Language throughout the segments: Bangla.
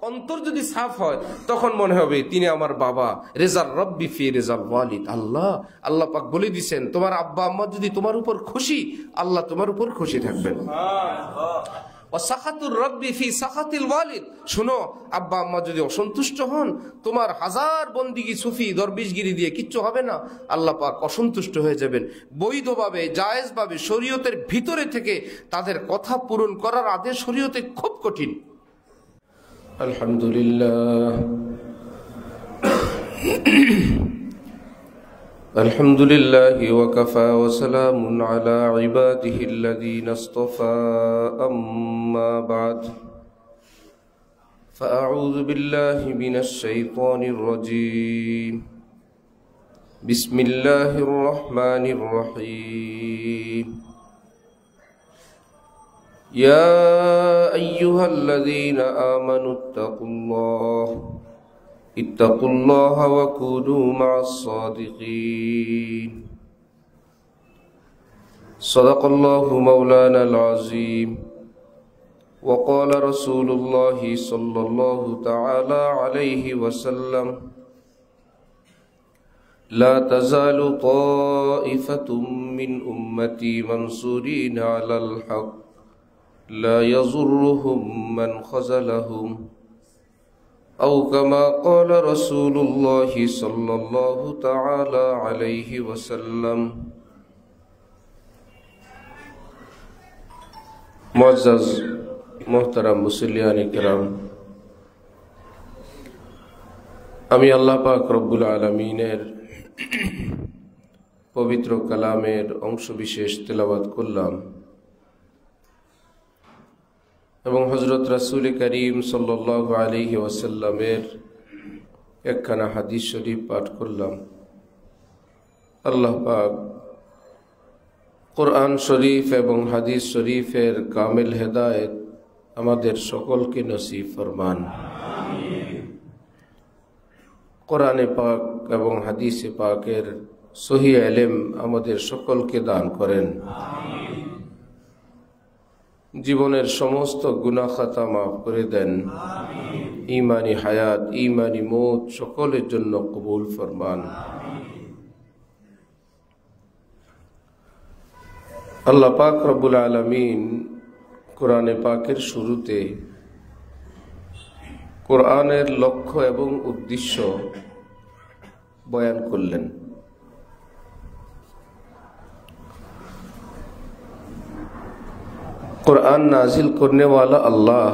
অন্তর যদি সাফ হয় তখন মনে হবে তিনি আমার বাবা। রেজার রব্বি ফি রেজাল ওয়ালিদ, আল্লাহ পাক বলে দিয়েছেন তোমার আব্বা আম্মা যদি তোমার উপর খুশি, আল্লাহ তোমার উপর খুশি থাকবেন। সাখাতুর রব্বি ফি সাখাতিল ওয়ালিদ, শোনো আব্বা আম্মা যদি অসন্তুষ্ট হন, তোমার হাজার বন্দিগি সুফি দরবেশগিরি দিয়ে কিচ্ছু হবে না, আল্লাহ পাক অসন্তুষ্ট হয়ে যাবেন। বৈধভাবে জায়েজভাবে শরীয়তের ভিতরে থেকে তাদের কথা পূরণ করার আদেশ শরীয়তে খুব কঠিন। আলহামদুলিল্লাহ আলহামদুলিল্লাহি ওয়া কাফা ওয়া সালামুন আলা ইবাদিহিল্লাযীনা ইসতাফা, আম্মা বা'দ, ফাআউযু বিল্লাহি মিনাশ শাইতানির রাজীম। বিসমিল্লাহির রহমানির রহিম। ইয়া আইয়ুহাল্লাযীনা আমানু ইত্তাকুল্লাহা ওয়া কুনু মা'আস সাদিকিন। সাদাকাল্লাহু মাওলানাল আযীম। ওয়া ক্বালা রাসূলুল্লাহি সাল্লাল্লাহু তাআলা আলাইহি ওয়াসাল্লাম, লা তাযালু তা'iফাতুম মিন উম্মতি মানসুরিনা আলাল হক, লা ইয়াযুররুহুম মান খাযালাহুম, আও কামা ক্বালা রাসূলুল্লাহি সাল্লাল্লাহু তাআলা আলাইহি ওয়াসাল্লাম। মুআজ্জাজ মুহতারাম মুসল্লিয়ানে কিরাম, আমি আল্লাহ পাক রব্বুল আলামিনের পবিত্র কালামের অংশ বিশেষ তেলাওয়াত করলাম এবং হযরত রাসূল করিম সাল্লাল্লাহু আলাইহি ওয়াসাল্লামের একখানা হাদিস শরীফ পাঠ করলাম। আল্লাহ পাক কোরআন শরীফ এবং হাদিস শরীফের কামিল হেদায়েত আমাদের সকলকে নসিব ফরমান। কোরআনে পাক এবং হাদিসে পাকের সহিহ ইলম আমাদের সকলকে দান করেন। জীবনের সমস্ত গুনাহ খাতা মাফ করে দেন। ঈমানি হায়াত, ঈমানি মৌত সকলের জন্য কবুল ফরমান। আল্লাহ পাক রব্বুল আলামিন কোরআনে পাকের শুরুতে কোরআনের লক্ষ্য এবং উদ্দেশ্য বয়ান করলেন। কোরআন নাজিল করনে ওয়ালা আল্লাহ,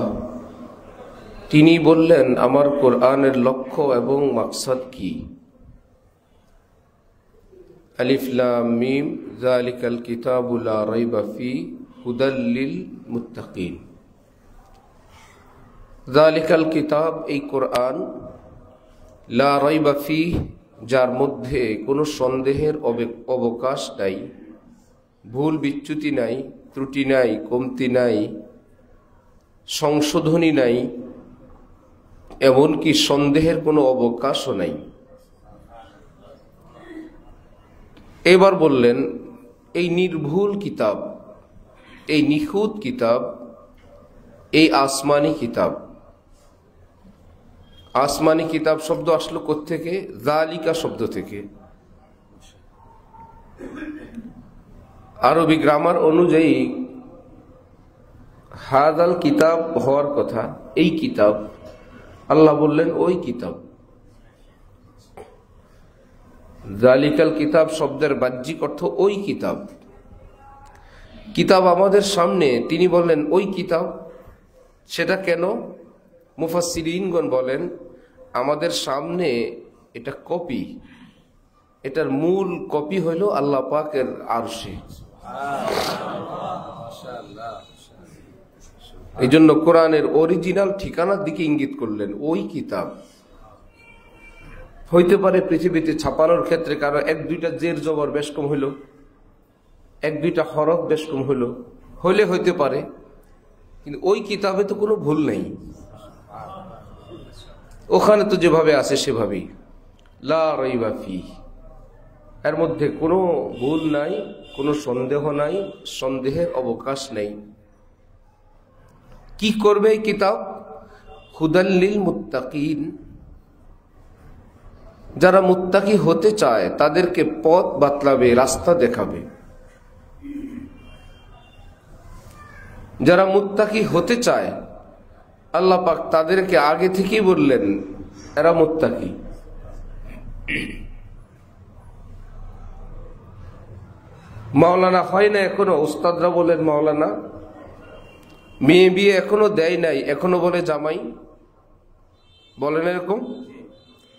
তিনি বললেন আমার কোরআনের লক্ষ্য এবং মাকসাদ কি। আলিফ লাম মিম যালিকাল কিতাবু লা রাইবা ফি হুদাল লিল মুত্তাকিন। যালিকাল কিতাব, এই কোরআন, লা রাইবা ফি, যার মধ্যে কোনো সন্দেহের অবকাশ নাই, ভুল বিচ্যুতি নাই, ত্রুটি নাই, কমতি নাই, সংশোধনী নাই, এমনকি সন্দেহের কোনো অবকাশও নাই। এবার বললেন এই নির্ভুল কিতাব, এই নিখুঁত কিতাব, এই আসমানি কিতাব। আসমানি কিতাব শব্দ আসলো কোত্থেকে? যালিকা শব্দ থেকে। আরবি গ্রামার অনুযায়ী হাদাল কিতাব হওয়ার কথা, এই কিতাব। আল্লাহ বললেন ওই কিতাব। যালিকাল কিতাব শব্দের বাহ্যিক অর্থ ওই কিতাব। কিতাব আমাদের সামনে, তিনি বললেন ওই কিতাব। সেটা কেন? মুফাসসিরিনগণ বলেন আমাদের সামনে এটা কপি, এটার মূল কপি হইল আল্লাহ পাকের আরশে। এই জন্য কোরআনের অরিজিনাল ঠিকানার দিকে ইঙ্গিত করলেন ওই কিতাব। হইতে পারে পৃথিবীতে ছাপানোর ক্ষেত্রে কারো এক দুইটা জের জবর বেশ কম হইল, এক দুইটা হরফ বেশ কম হইলে হইতে পারে, কিন্তু ওই কিতাবে তো কোনো ভুল নেই। ওখানে তো যেভাবে আছে সেভাবেই, লা রাইবা ফি, এর মধ্যে কোনো ভুল নাই, কোনো সন্দেহ নাই, সন্দেহের অবকাশ নেই। কি করবে এই কিতাব? হুদাল লিল মুত্তাকিন, যারা মুত্তাকি হতে চায় তাদেরকে পথ বাতলাবে, রাস্তা দেখাবে। যারা মুত্তাকি হতে চায় আল্লাহ পাক তাদেরকে আগে থেকেই বললেন এরা মুত্তাকি। মাওলানা হয় না এখনো, উস্তাদরা বলেন মাওলানা, মেয়ে বিয়ে এখনো দেয় নাই, এখনো বলে জামাই, বলেন এরকম,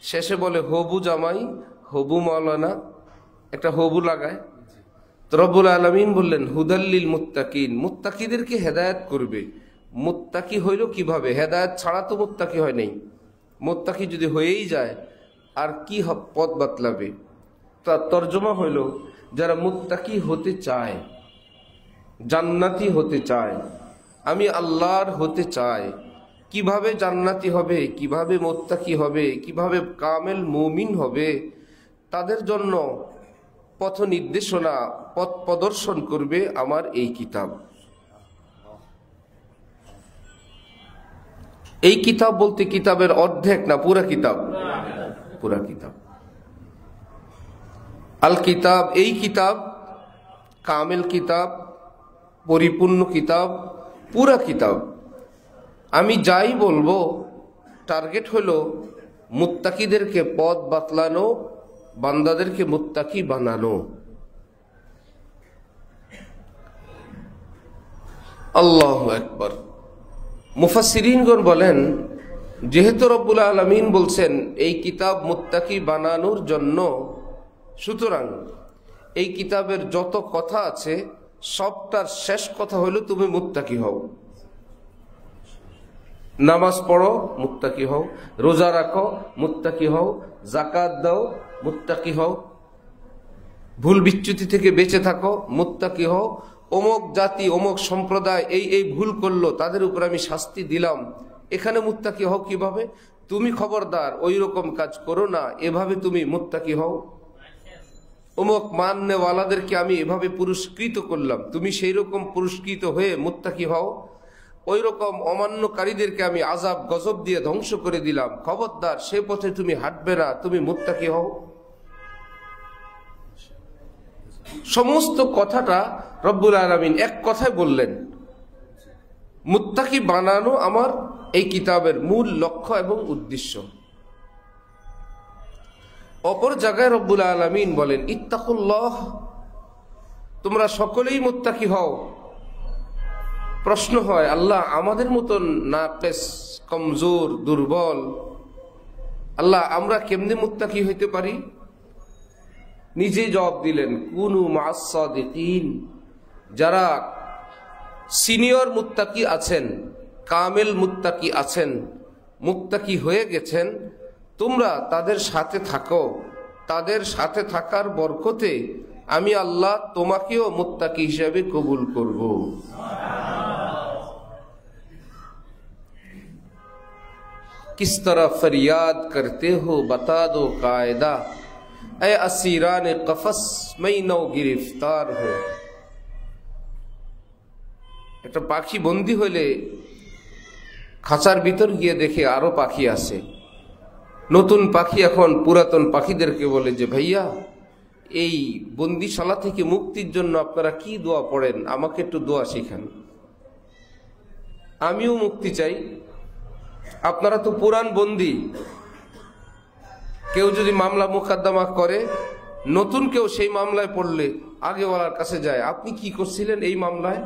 শেষে বলে হবু জামাই, হবু মাওলানা, একটা হবু লাগায়। তো রব্বুল আলামিন বললেন হুদাল্লিল মুত্তাকিন, মুত্তাকিদেরকে হেদায়েত করবে। মুত্তাকি হইল কিভাবে? হেদায়েত ছাড়া তো মুত্তাকি হয় নাই। মুত্তাকি যদি হয়েই যায় আর কি পথ বাতলাবে? তার তর্জমা হইল যারা মুত্তাকি হতে চায়, জান্নাতি হতে চায়, আমি আল্লাহর হতে চাই, কিভাবে জান্নাতি হবে, কিভাবে মুত্তাকি হবে, কিভাবে কামেল মুমিন হবে, তাদের জন্য পথ নির্দেশনা, পথ প্রদর্শন করবে আমার এই কিতাব। এই কিতাব বলতে কিতাবের অর্ধেক না, পুরা কিতাব, পুরা কিতাব। আল কিতাব, এই কিতাব কামেল কিতাব, পরিপূর্ণ কিতাব, পুরা কিতাব। আমি যাই বলবো টার্গেট হলো মুত্তাকিদেরকে পথ বাতলানো, বান্দাদেরকে মুত্তাকি বানানো। আল্লাহু আকবার। মুফাসসিরিনগণ বলেন যেহেতু রব্বুল আলামিন বলছেন এই কিতাব মুত্তাকি বানানোর জন্য, সুতরাং এই কিতাবের যত কথা আছে সবটার শেষ কথা হলো তুমি মুত্তাকি হও। নামাজ পড়ো, মুত্তাকি হও, রোজা রাখো, মুত্তাকি হও, যাকাত দাও, মুত্তাকি হও, ভুল বিচ্যুতি থেকে বেঁচে থাকো, মুত্তাকি হও। অমুক জাতি, অমুক সম্প্রদায় এই ভুল করলো, তাদের উপর আমি শাস্তি দিলাম, এখানে মুত্তাকি হও কিভাবে? তুমি খবরদার ওই রকম কাজ করো না, এভাবে তুমি মুত্তাকি হও। অমুক মাননেওয়ালাদেরকে আমি এভাবে পুরস্কৃত করলাম, তুমি সেই রকম পুরস্কৃত হয়ে মুত্তাকি হও। ওই রকম অমান্যকারীদেরকে আমি আযাব গজব দিয়ে ধ্বংস করে দিলাম, খবরদার সে পথে তুমি হাঁটবে না, তুমি মুত্তাকি হও। সমস্ত কথাটা রব্বুল আলামিন এক কথায় বললেন। মুত্তাকি বানানো আমার এই কিতাবের মূল লক্ষ্য এবং উদ্দেশ্য। অপর জায়গায় রব্বুল আলামিন বলেন ইত্তাকুল্লাহ, তোমরা সকলেই মুত্তাকি হও। প্রশ্ন হয় আল্লাহ আমাদের মতন নাকিস, কমজোর, দুর্বল, আল্লাহ আমরা কেমনে মুত্তাকি হইতে পারি? নিজে জবাব দিলেন কুনু মা'আস সাদিকিন, যারা সিনিয়র মুত্তাকি আছেন, কামেল মুত্তাকি আছেন, মুত্তাকি হয়ে গেছেন, তোমরা তাদের সাথে থাকো। তাদের সাথে থাকার বরকতে আমি আল্লাহ তোমাকেও মুত্তাকি হিসাবে কবুল করব। किस तरह फरियाद करते हो बता दो कायदा, ए असीरान कफस मैं नौ गिरफ्तार हो। একটা পাখি বন্দী হইলে খাঁচার ভিতর গিয়ে দেখে আরো পাখি আছে। নতুন পাখি এখন পুরাতন পাখিদেরকে বলে যে ভাইয়া এই বন্দিশালা থেকে মুক্তির জন্য আপনারা কি দোয়া পড়েন, আমাকে একটু দোয়া শিখান, আমিও মুক্তি চাই। আপনারা তো পুরান বন্দী, কেউ যদি মামলা মোকদ্দমা করে, নতুন কেউ সেই মামলায় পড়লে আগেওয়ালার কাছে যায়, আপনি কি করছিলেন এই মামলায়,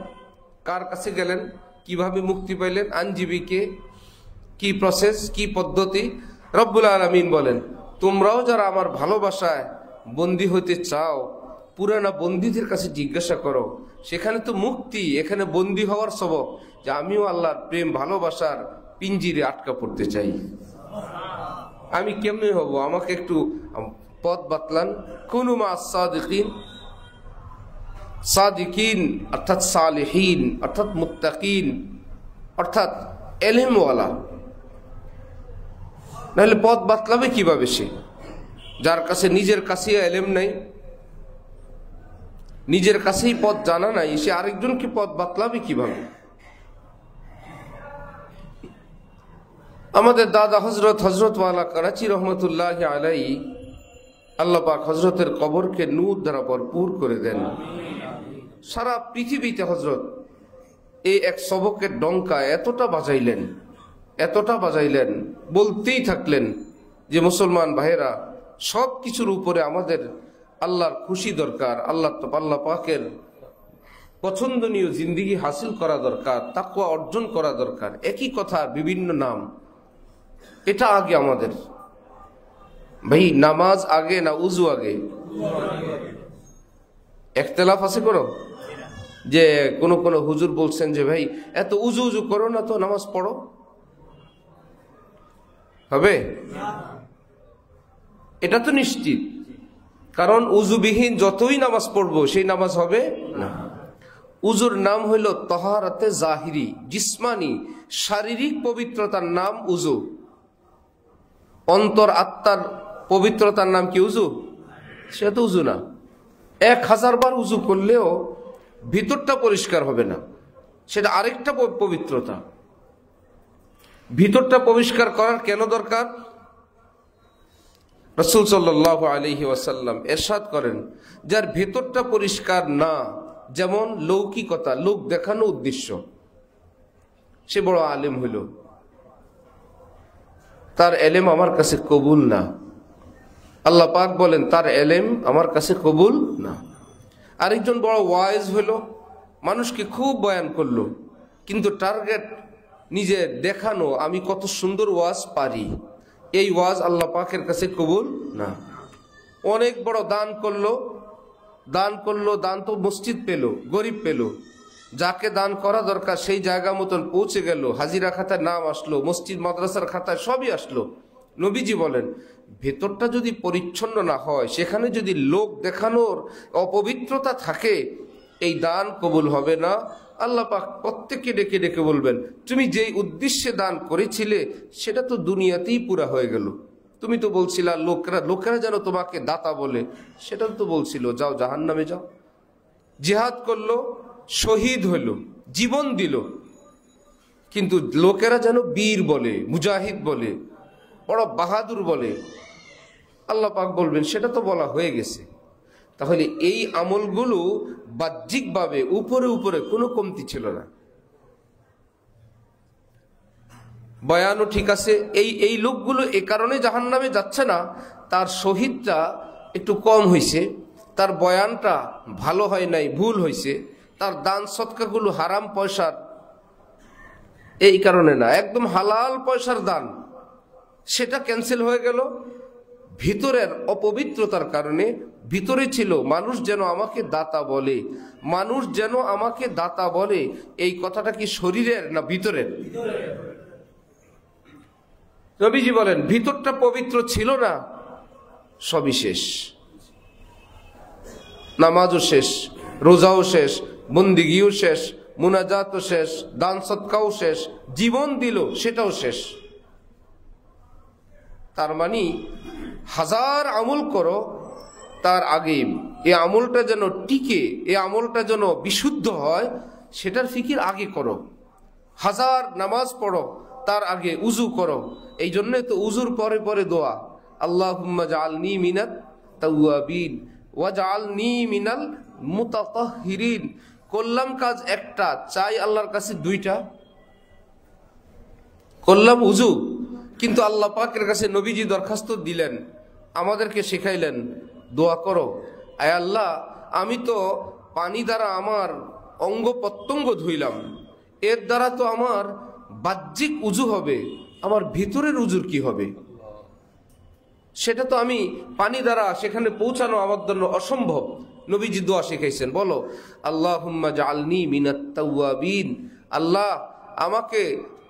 কার কাছে গেলেন, কিভাবে মুক্তি পাইলেন, আইনজীবীকে, কি প্রসেস, কি পদ্ধতি। রব্বুল আলামিন বলেন তোমরাও যারা আমার ভালোবাসায় বন্দী হইতে চাও, পুরানা বন্দীদের কাছে জিজ্ঞাসা করো, সেখানে তো মুক্তি, এখানে বন্দী হওয়ার সবব যে আমিও আল্লাহর প্রেম ভালোবাসার পিঞ্জিরে আটকা পড়তে চাই। আমি কেমনে হব, আমাকে একটু পথ বাতলান। কুনু মা'আস সাদিকিন, সাদিকিন অর্থাৎ সালেহিন, অর্থাৎ মুত্তাকিন, অর্থাৎ এলেমওয়ালা। নাহলে পথ বাতলাবে কিভাবে সে, যার কাছে নিজের কাছে এলেম নাই, নিজের কাছেই পথ জানা নাই, সে আরেকজনকে পথ বাতলাবে কিভাবে? আমাদের দাদা হজরত ওয়ালা করাচি রহমতুল্লাহ আলাই, আল্লাহ পাক হজরতের কবরকে নূর দ্বারা ভরপুর করে দেন। সারা পৃথিবীতে হজরত এই এক সবকের ডঙ্কা এতটা বাজাইলেন, বলতেই থাকলেন যে মুসলমান ভাইয়েরা, সব কিছুর উপরে আমাদের আল্লাহর খুশি দরকার, আল্লাহ পাকের পছন্দনীয় জিন্দিগি হাসিল করা দরকার, তাকওয়া অর্জন করা দরকার। একই কথা, বিভিন্ন নাম, এটা আগে আমাদের। ভাই, নামাজ আগে না উজু আগে? একতলাফ আছে করো যে কোন হুজুর বলছেন যে ভাই এত উজু উজু করো না তো, নামাজ পড়ো। হবে? এটা তো নিশ্চিত, কারণ উজুবিহীন যতই নামাজ পড়বো সেই নামাজ হবে না। উজুর নাম হইল তহারাতে জাহিরি, জিসমানি, শারীরিক পবিত্রতার নাম উজু। অন্তর আত্মার পবিত্রতার নাম কি উজু? সেটা তো উজু না। 1000 বার উজু করলেও ভিতরটা পরিষ্কার হবে না, সেটা আরেকটা পবিত্রতা। ভিতরটা পরিষ্কার করার কেন দরকার? রাসূল সাল্লাল্লাহু আলাইহি ওয়াসাল্লাম ইরশাদ করেন, যার ভেতরটা পরিষ্কার না, যেমন লৌকিকতা, লোক দেখানো উদ্দেশ্য, সে বড় আলেম হইল, তার এলেম আমার কাছে কবুল না। আল্লাহ পাক বলেন তার এলেম আমার কাছে কবুল না। আরেকজন বড় ওয়াইজ হইল, মানুষকে খুব বয়ান করলো, কিন্তু টার্গেট নিজে দেখানো, আমি কত সুন্দর ওয়াজ পারি, এই ওয়াজ আল্লাহ পাকের কাছে কবুল না। অনেক বড় দান করলো, দান তো মসজিদ পেল, গরিব পেল, যাকে দান করা দরকার সেই জায়গা মতন পৌঁছে গেল, হাজিরা খাতায় নাম আসলো, মসজিদ মাদ্রাসার খাতায় সবই আসলো। নবীজি বলেন, ভেতরটা যদি পরিচ্ছন্ন না হয়, সেখানে যদি লোক দেখানোর অপবিত্রতা থাকে, এই দান কবুল হবে না। আল্লাহ পাক প্রত্যেককে ডেকে ডেকে বলবেন, তুমি যেই উদ্দেশ্যে দান করেছিলে সেটা তো দুনিয়াতেই পুরা হয়ে গেল। তুমি তো বলছিলা লোকেরা যেন তোমাকে দাতা বলে, সেটা তো বলছিল, যাও জাহান্নামে যাও। জিহাদ করলো, শহীদ হইল, জীবন দিল, কিন্তু লোকেরা যেন বীর বলে, মুজাহিদ বলে, বড় বাহাদুর বলে। আল্লাহ পাক বলবেন সেটা তো বলা হয়ে গেছে। তাহলে এই আমলগুলো বাহ্যিকভাবে উপরে উপরে কোনো কমতি ছিল না। বয়ানও ঠিক আছে, এই লোকগুলো এ কারণে জাহান্নামে যাচ্ছে না, তার শহীদটা একটু কম হয়েছে, তার বয়ানটা ভালো হয় নাই, ভুল হয়েছে, তার দান সৎকাগুলো হারাম পয়সার, এই কারণে না, একদম হালাল পয়সার দান, সেটা ক্যান্সেল হয়ে গেল। ভিতরের অপবিত্রতার কারণে, ভিতরে ছিল মানুষ যেন আমাকে দাতা বলে, মানুষ যেন আমাকে দাতা বলে, এই কথাটা কি শরীরের না ভিতরের? নবীজি বলেন, ভিতরটা পবিত্র ছিল না, সবই শেষ। নামাজও শেষ, রোজাও শেষ, বন্দিগিও শেষ, মুনাজাতও শেষ, দান সৎকাও শেষ, জীবন দিল সেটাও শেষ। তার মানে 1000 আমল করো, তার আগে এই আমলটা যেন টিকে, এই আমলটা যেন বিশুদ্ধ হয়, সেটার ফিকির আগে করো। 1000 নামাজ পড়ো, তার আগে উজু করো। এই জন্য তো উজুর পরে পরে দোয়া, আল্লাহুম্মা জাআলনি মিনাত তাওয়াবিন ওয়া জাআলনি মিনাল মুতাতাহহিরিন। করলাম কাজ একটা, চাই আল্লাহর কাছে 2টা। করলাম উজু, কিন্তু আল্লাহ পাকের কাছে নবীজি দরখাস্ত দিলেন, আমাদেরকে শেখাইলেন, দোয়া করো, আয় আল্লাহ, আমি তো পানি দ্বারা আমার অঙ্গ প্রত্যঙ্গ ধুইলাম, এর দ্বারা তো আমার বাহ্যিক উজু হবে, আমার ভিতরের উজুর কি হবে? সেটা তো আমি পানি দ্বারা সেখানে পৌঁছানো আমার জন্য অসম্ভব। নবীজি দোয়া শিখাইছেন, বলো আল্লাহুম্মা জাআলনি মিনাত তাওয়াবিন, আল্লাহ আমাকে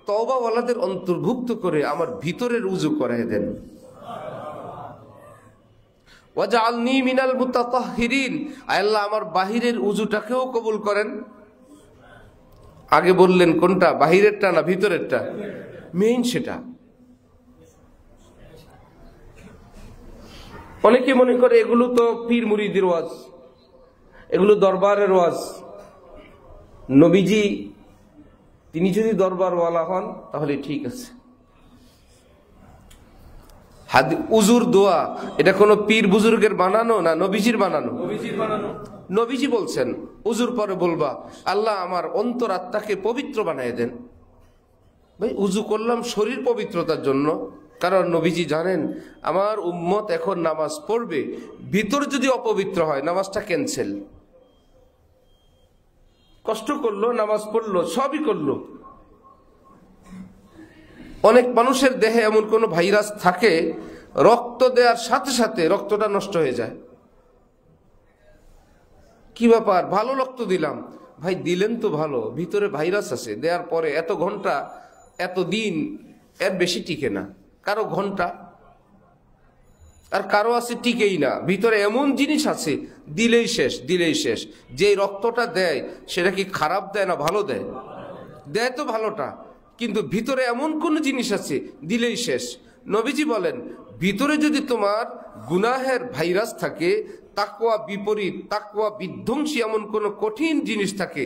তওবাওয়ালাদের অন্তর্ভুক্ত করে আমার ভিতরের উজু করায় দেন। ওয়া জাআলনি মিনাল মুতাতাহহিরিন, আল্লাহ আমার বাহিরের উজুটাকেও কবুল করেন। আগে বললেন কোনটা, বাহিরেরটা না ভিতরেরটা? মেইন সেটা। অনেকে মনে করে এগুলো তো পীর মুরিদের ওয়াজ, এগুলো দরবারের ওয়াজ। নবীজি তিনি যদি দরবারওয়ালা হন তাহলে ঠিক আছে, উজুর দোয়া এটা কোনো পীর বুজুর্গের বানানো না নবীজির বানানো? নবীজি বলছেন উজুর পরে বলবা আল্লাহ আমার অন্তরাত্মাকে পবিত্র বানিয়ে দেন। ভাই উজু করলাম শরীর পবিত্রতার জন্য, কারণ নবীজি জানেন আমার উম্মত এখন নামাজ পড়বে, ভিতর যদি অপবিত্র হয় নামাজটা ক্যান্সেল। কষ্ট করলো, নামাজ পড়লো, সবই করলো। অনেক মানুষের দেহে এমন কোন ভাইরাস থাকে রক্ত দেওয়ার সাথে সাথে রক্তটা নষ্ট হয়ে যায়। কি ব্যাপার, ভালো রক্ত দিলাম, ভাই দিলেন তো ভালো, ভিতরে ভাইরাস আছে, দেওয়ার পরে এত ঘন্টা এত দিন এর বেশি টিকে না, কারো ঘন্টা আর কারো আছে টিকেই না। ভিতরে এমন জিনিস আছে দিলেই শেষ, দিলেই শেষ। যে রক্তটা দেয় সেটা কি খারাপ দেয় না ভালো দেয়? দেয় তো ভালোটা, কিন্তু ভিতরে এমন কোন জিনিস আছে দিলেই শেষ। নবীজি বলেন ভিতরে যদি তোমার গুনাহের ভাইরাস থাকে, তাকওয়া বিপরীত, তাকওয়া বিধ্বংসী এমন কোন কঠিন জিনিস থাকে,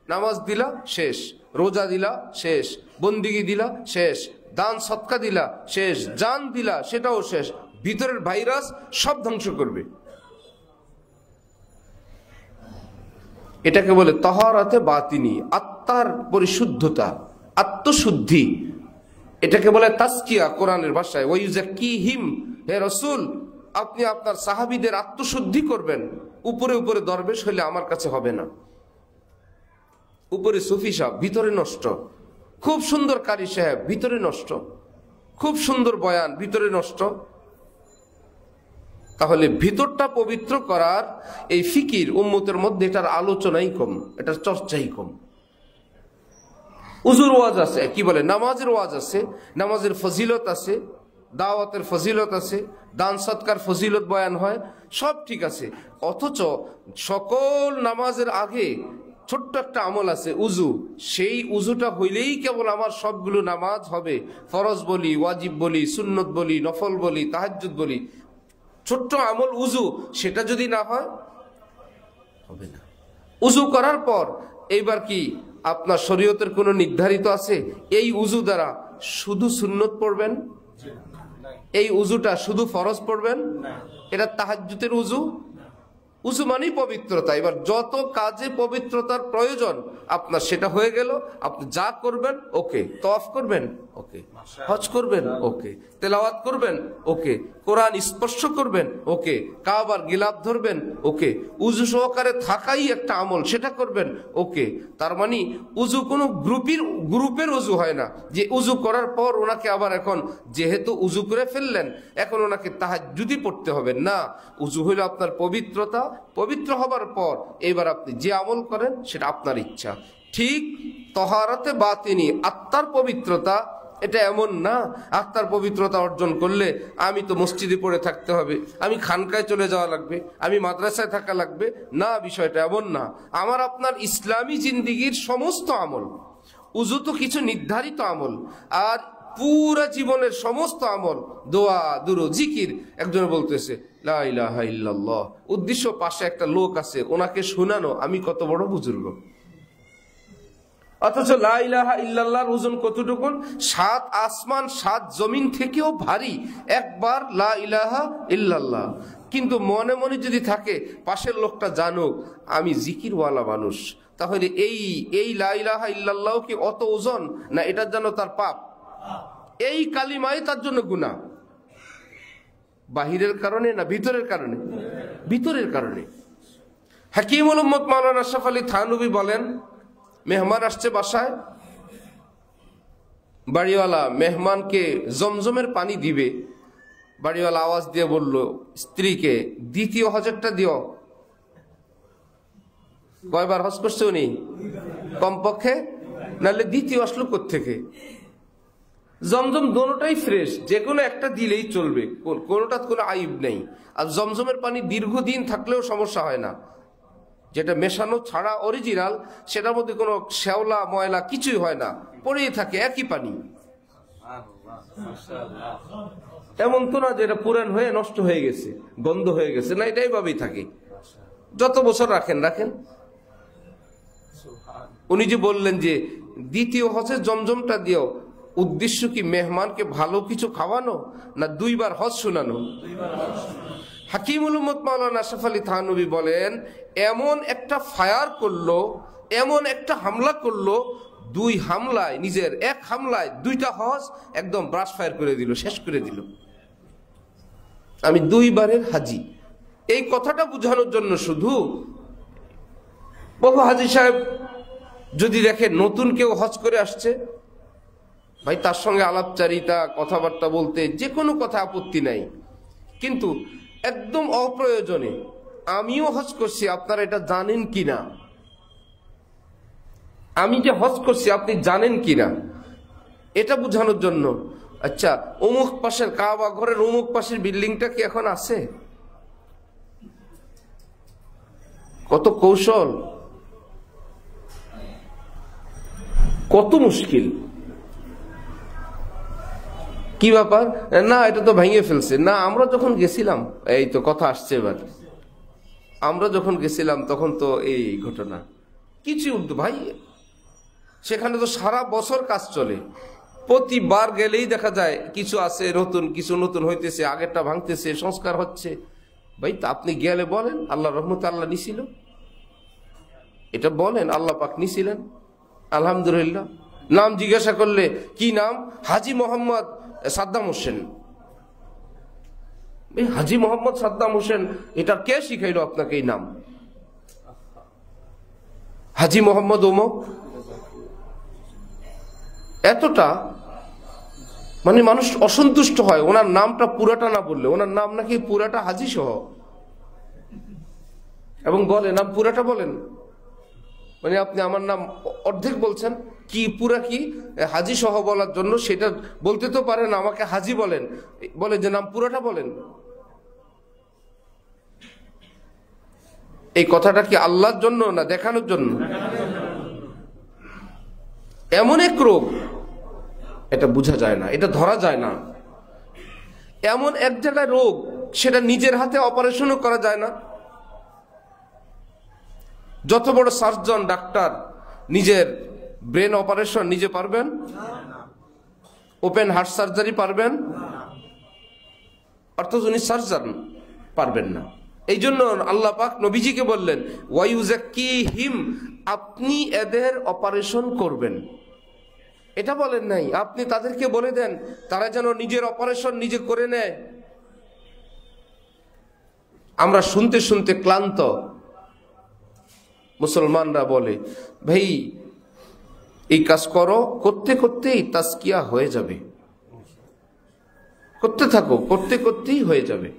নামাজ দিলা শেষ, রোজা দিলা শেষ, বন্দিগি দিলা শেষ, দান সৎকা দিলা শেষ, জান দিলা সেটাও শেষ, ভিতরের ভাইরাস সব ধ্বংস করবে। এটাকে বলে তাহারাতে বাতিনি, আত্মার পরিশুদ্ধতা, আত্মশুদ্ধি। এটাকে বলে তাজকিয়া কোরআনের ভাষায়। ওয়ায়ুযাক্কিহিম, হে রাসূল আপনি আপনার সাহাবীদের আত্মশুদ্ধি করবেন। উপরে উপরে দরবেশ হইলে আমার কাছে হবে না। উপরে সুফি সাহেব, ভিতরে নষ্ট। খুব সুন্দর কারি সাহেব, ভিতরে নষ্ট। খুব সুন্দর বয়ান, ভিতরে নষ্ট। তাহলে ভিতরটা পবিত্র করার এই ফিকির উম্মতের মধ্যে এটার আলোচনাই কম, এটার চর্চাই কম। উজুর ওয়াজ আছে, কি বলে নামাজের ওয়াজ আছে, নামাজের ফজিলত আছে, দাওয়াতের ফজিলত আছে, দান সৎকার ফজিলত বয়ান হয়, সব ঠিক আছে। অথচ সকল নামাজের আগে ছোট্ট একটা আমল আছে উজু, সেই উজুটা হইলেই কেবল আমার সবগুলো নামাজ হবে। ফরজ বলি, ওয়াজিব বলি, সুন্নত বলি, নফল বলি, তাহাজ্জুদ বলি, ছোট্ট আমল উজু, সেটা যদি না হয় হবে না। উজু করার পর এইবার কি আপনার শরীয়তের কোনো নির্ধারিত আছে এই উজু দ্বারা শুধু সুন্নত পড়বেন, এই উজুটা শুধু ফরজ পড়বেন? এটা তাহাজ্জুদের উজু। উজু মানেই পবিত্রতা। এবার যত কাজে পবিত্রতার প্রয়োজন আপনার সেটা হয়ে গেল, আপনি যা করবেন ওকে, তওয়াফ করবেন ওকে, হজ করবেন ওকে, তেলাওয়াত করবেন ওকে, কোরআন স্পর্শ করবেন ওকে, কাবার গিলাফ ধরবেন ওকে, উজু সহকারে থাকাই একটা আমল, সেটা করবেন ওকে। তার মানে উজু কোনো গ্রুপের উজু হয় না যে উজু করার পর ওনাকে আবার এখন যেহেতু উজু করে ফেললেন এখন ওনাকে তাহাজ্জুদি পড়তে হবে না। উজু হইল আপনার পবিত্রতা, পবিত্র হবার পর এবার আপনি যে আমল করেন সেটা আপনার ইচ্ছা। ঠিক তহারাতে বাতিনি, আত্মার পবিত্রতা, এটা এমন না আত্মার পবিত্রতা অর্জন করলে আমি তো মসজিদে পড়ে থাকতে হবে, আমি খানকায় চলে যাওয়া লাগবে, আমি মাদ্রাসায় থাকা লাগবে, না, বিষয়টা এমন না। আমার আপনার ইসলামী জিন্দিগির সমস্ত আমল, উজু তো কিছু নির্ধারিত আমল, আর পুরা জীবনের সমস্ত আমল, দোয়া, দুরূদ, জিকির। একজন বলতেছে লা ইলাহা ইল্লাল্লাহ, উদ্দেশ্য পাশে একটা লোক আছে ওনাকে শোনানো আমি কত বড় বুজুর্গ। অথচ লা ইলাহা ইল্লাল্লাহর ওজন কতটুকুন? 7 আসমান 7 জমিন থেকেও ভারী একবার লা ইলাহা ইল্লাল্লাহ। কিন্তু মনে মনে যদি থাকে পাশের লোকটা জানুক আমি জিকিরওয়ালা মানুষ, তাহলে এই লা ইলাহা ইল্লাল্লাহ কি অত ওজন না এটার জন্য তার পাপ? এই কালিমাই তার জন্য গুনাহ। বাহিরের কারণে না ভিতরের কারণে? ভিতরের কারণে। হাকিমুল উম্মত মাওলানা আশরাফ আলী থানভী বলেন, মেহমান আসছে বাসায়, বাড়িওয়ালা মেহমানকে জমজমের পানি দিবে, বাড়িওয়ালা আওয়াজ দিয়ে বলল স্ত্রীকে, দ্বিতীয় হজরটা দিও। কয়বার হজ করছে উনি? কমপক্ষে, নাহলে দ্বিতীয় আসলো কোত্থেকে? জমজম দোনোটাই ফ্রেশ, যে কোনো একটা দিলেই চলবে, কোনোটা কোনো আইব নেই। আর জমজমের পানি দীর্ঘদিন থাকলেও সমস্যা হয় না। যেটা মেশানো ছাড়া অরিজিনাল, সেটার মধ্যে কোনো শ্যাওলা ময়লা কিছুই হয় না, পড়েই থাকে একই পানি। এমন তো না যে এটা পুরান হয়ে নষ্ট হয়ে গেছে, গন্ধ হয়ে গেছে, না, এটা এইভাবেই থাকে। যত বছর রাখেন রাখেন। উনি যে বললেন যে দ্বিতীয় হজে জমজমটা দিও, উদ্দেশ্য কি মেহমানকে ভালো কিছু খাওয়ানো, না 2 বার হজ শোনানো? হাকিমুল উম্মত মাওলানা আশরাফ আলী থানভী বলেন, এমন একটা ফায়ার করলো, এমন একটা হামলা করলো, 2 হামলায়, নিজের 1 হামলায় 2টা হজ একদম ব্রাশ ফায়ার করে দিল, শেষ করে দিল। আমি 2 বারের হাজি। এই কথাটা বোঝানোর জন্য শুধু বহু হাজি সাহেব যদি দেখে নতুন কেউ হজ করে আসছে, ভাই তার সঙ্গে আলাপচারিতা, কথাবার্তা বলতে যে কোনো কথা আপত্তি নাই, কিন্তু একদম অপ্রয়োজনে আমিও হজ করছি, আপনারা এটা জানেন কিনা, আমি যে হজ করছি আপনি জানেন কিনা, এটা বোঝানোর জন্য, আচ্ছা অমুক পাশের কাবা ঘরের অমুক পাশের বিল্ডিংটা কি এখন আছে? কত কৌশল, কত মুশকিল। কি ব্যাপার? না এটা তো ভেঙে ফেলছে। না, আমরা যখন গেছিলাম, এই তো কথা আসছে এবার, আমরা যখন গেছিলাম তখন তো এই ঘটনা কিছু উঠতো ভাই। সেখানে তো সারা বছর কাজ চলে, প্রতিবার গেলেই দেখা যায় কিছু আছে নতুন, কিছু নতুন হইতেছে, আগেরটা ভাঙতেছে, সংস্কার হচ্ছে। ভাই তা আপনি গেলে বলেন আল্লাহ রহমতে আল্লাহ নিছিল, এটা বলেন আল্লাহ পাক নিছিলেন, আলহামদুলিল্লাহ। নাম জিজ্ঞাসা করলে কি নাম? হাজী মোহাম্মদ সাদ্দাম হোসেন। হাজী মোহাম্মদ সাদ্দাম হোসেন, এটা কে শিখাইলো আপনাকে এই নাম? হাজী মোহাম্মদ ওমক। এতটা মানে মানুষ অসন্তুষ্ট হয় ওনার নামটা পুরাটা না বললে। ওনার নাম নাকি পুরাটা হাজী সহ, এবং বলে নাম পুরাটা বলেন, মানে আপনি আমার নাম অর্ধেক বলছেন, কি পুরা কি হাজী সহ বলার জন্য সেটা বলতে তো পারেন, আমাকে হাজী বলেন, বলে যে নাম পুরাটা বলেন। এই কথাটা কি আল্লাহর জন্য না দেখানোর জন্য? এমন এক রোগ, এটা বোঝা যায় না, এটা ধরা যায় না। এমন এক জায়গায় রোগ, সেটা নিজের হাতে অপারেশনও করা যায় না। যত বড় সার্জন ডাক্তার নিজের ব্রেন অপারেশন নিজে পারবেন? ওপেন হার্ট সার্জারি পারবেন? অর্থাৎ উনি সার্জন পারবেন না। এই জন্য আল্লাহ পাক নবীজিকে বললেন ওয়ায়ুযাক্কিহিম, আপনি এদের অপারেশন করবেন। এটা বলেন নাই আপনি তাদেরকে বলে দেন তারা যেন নিজের অপারেশন নিজে করে নেয়। আমরা শুনতে শুনতে ক্লান্ত। মুসলমানরা বলে ভাই এই কাজ করো, করতে করতেই তাজকিয়া হয়ে যাবে, করতে থাকো, করতে করতেই হয়ে যাবে।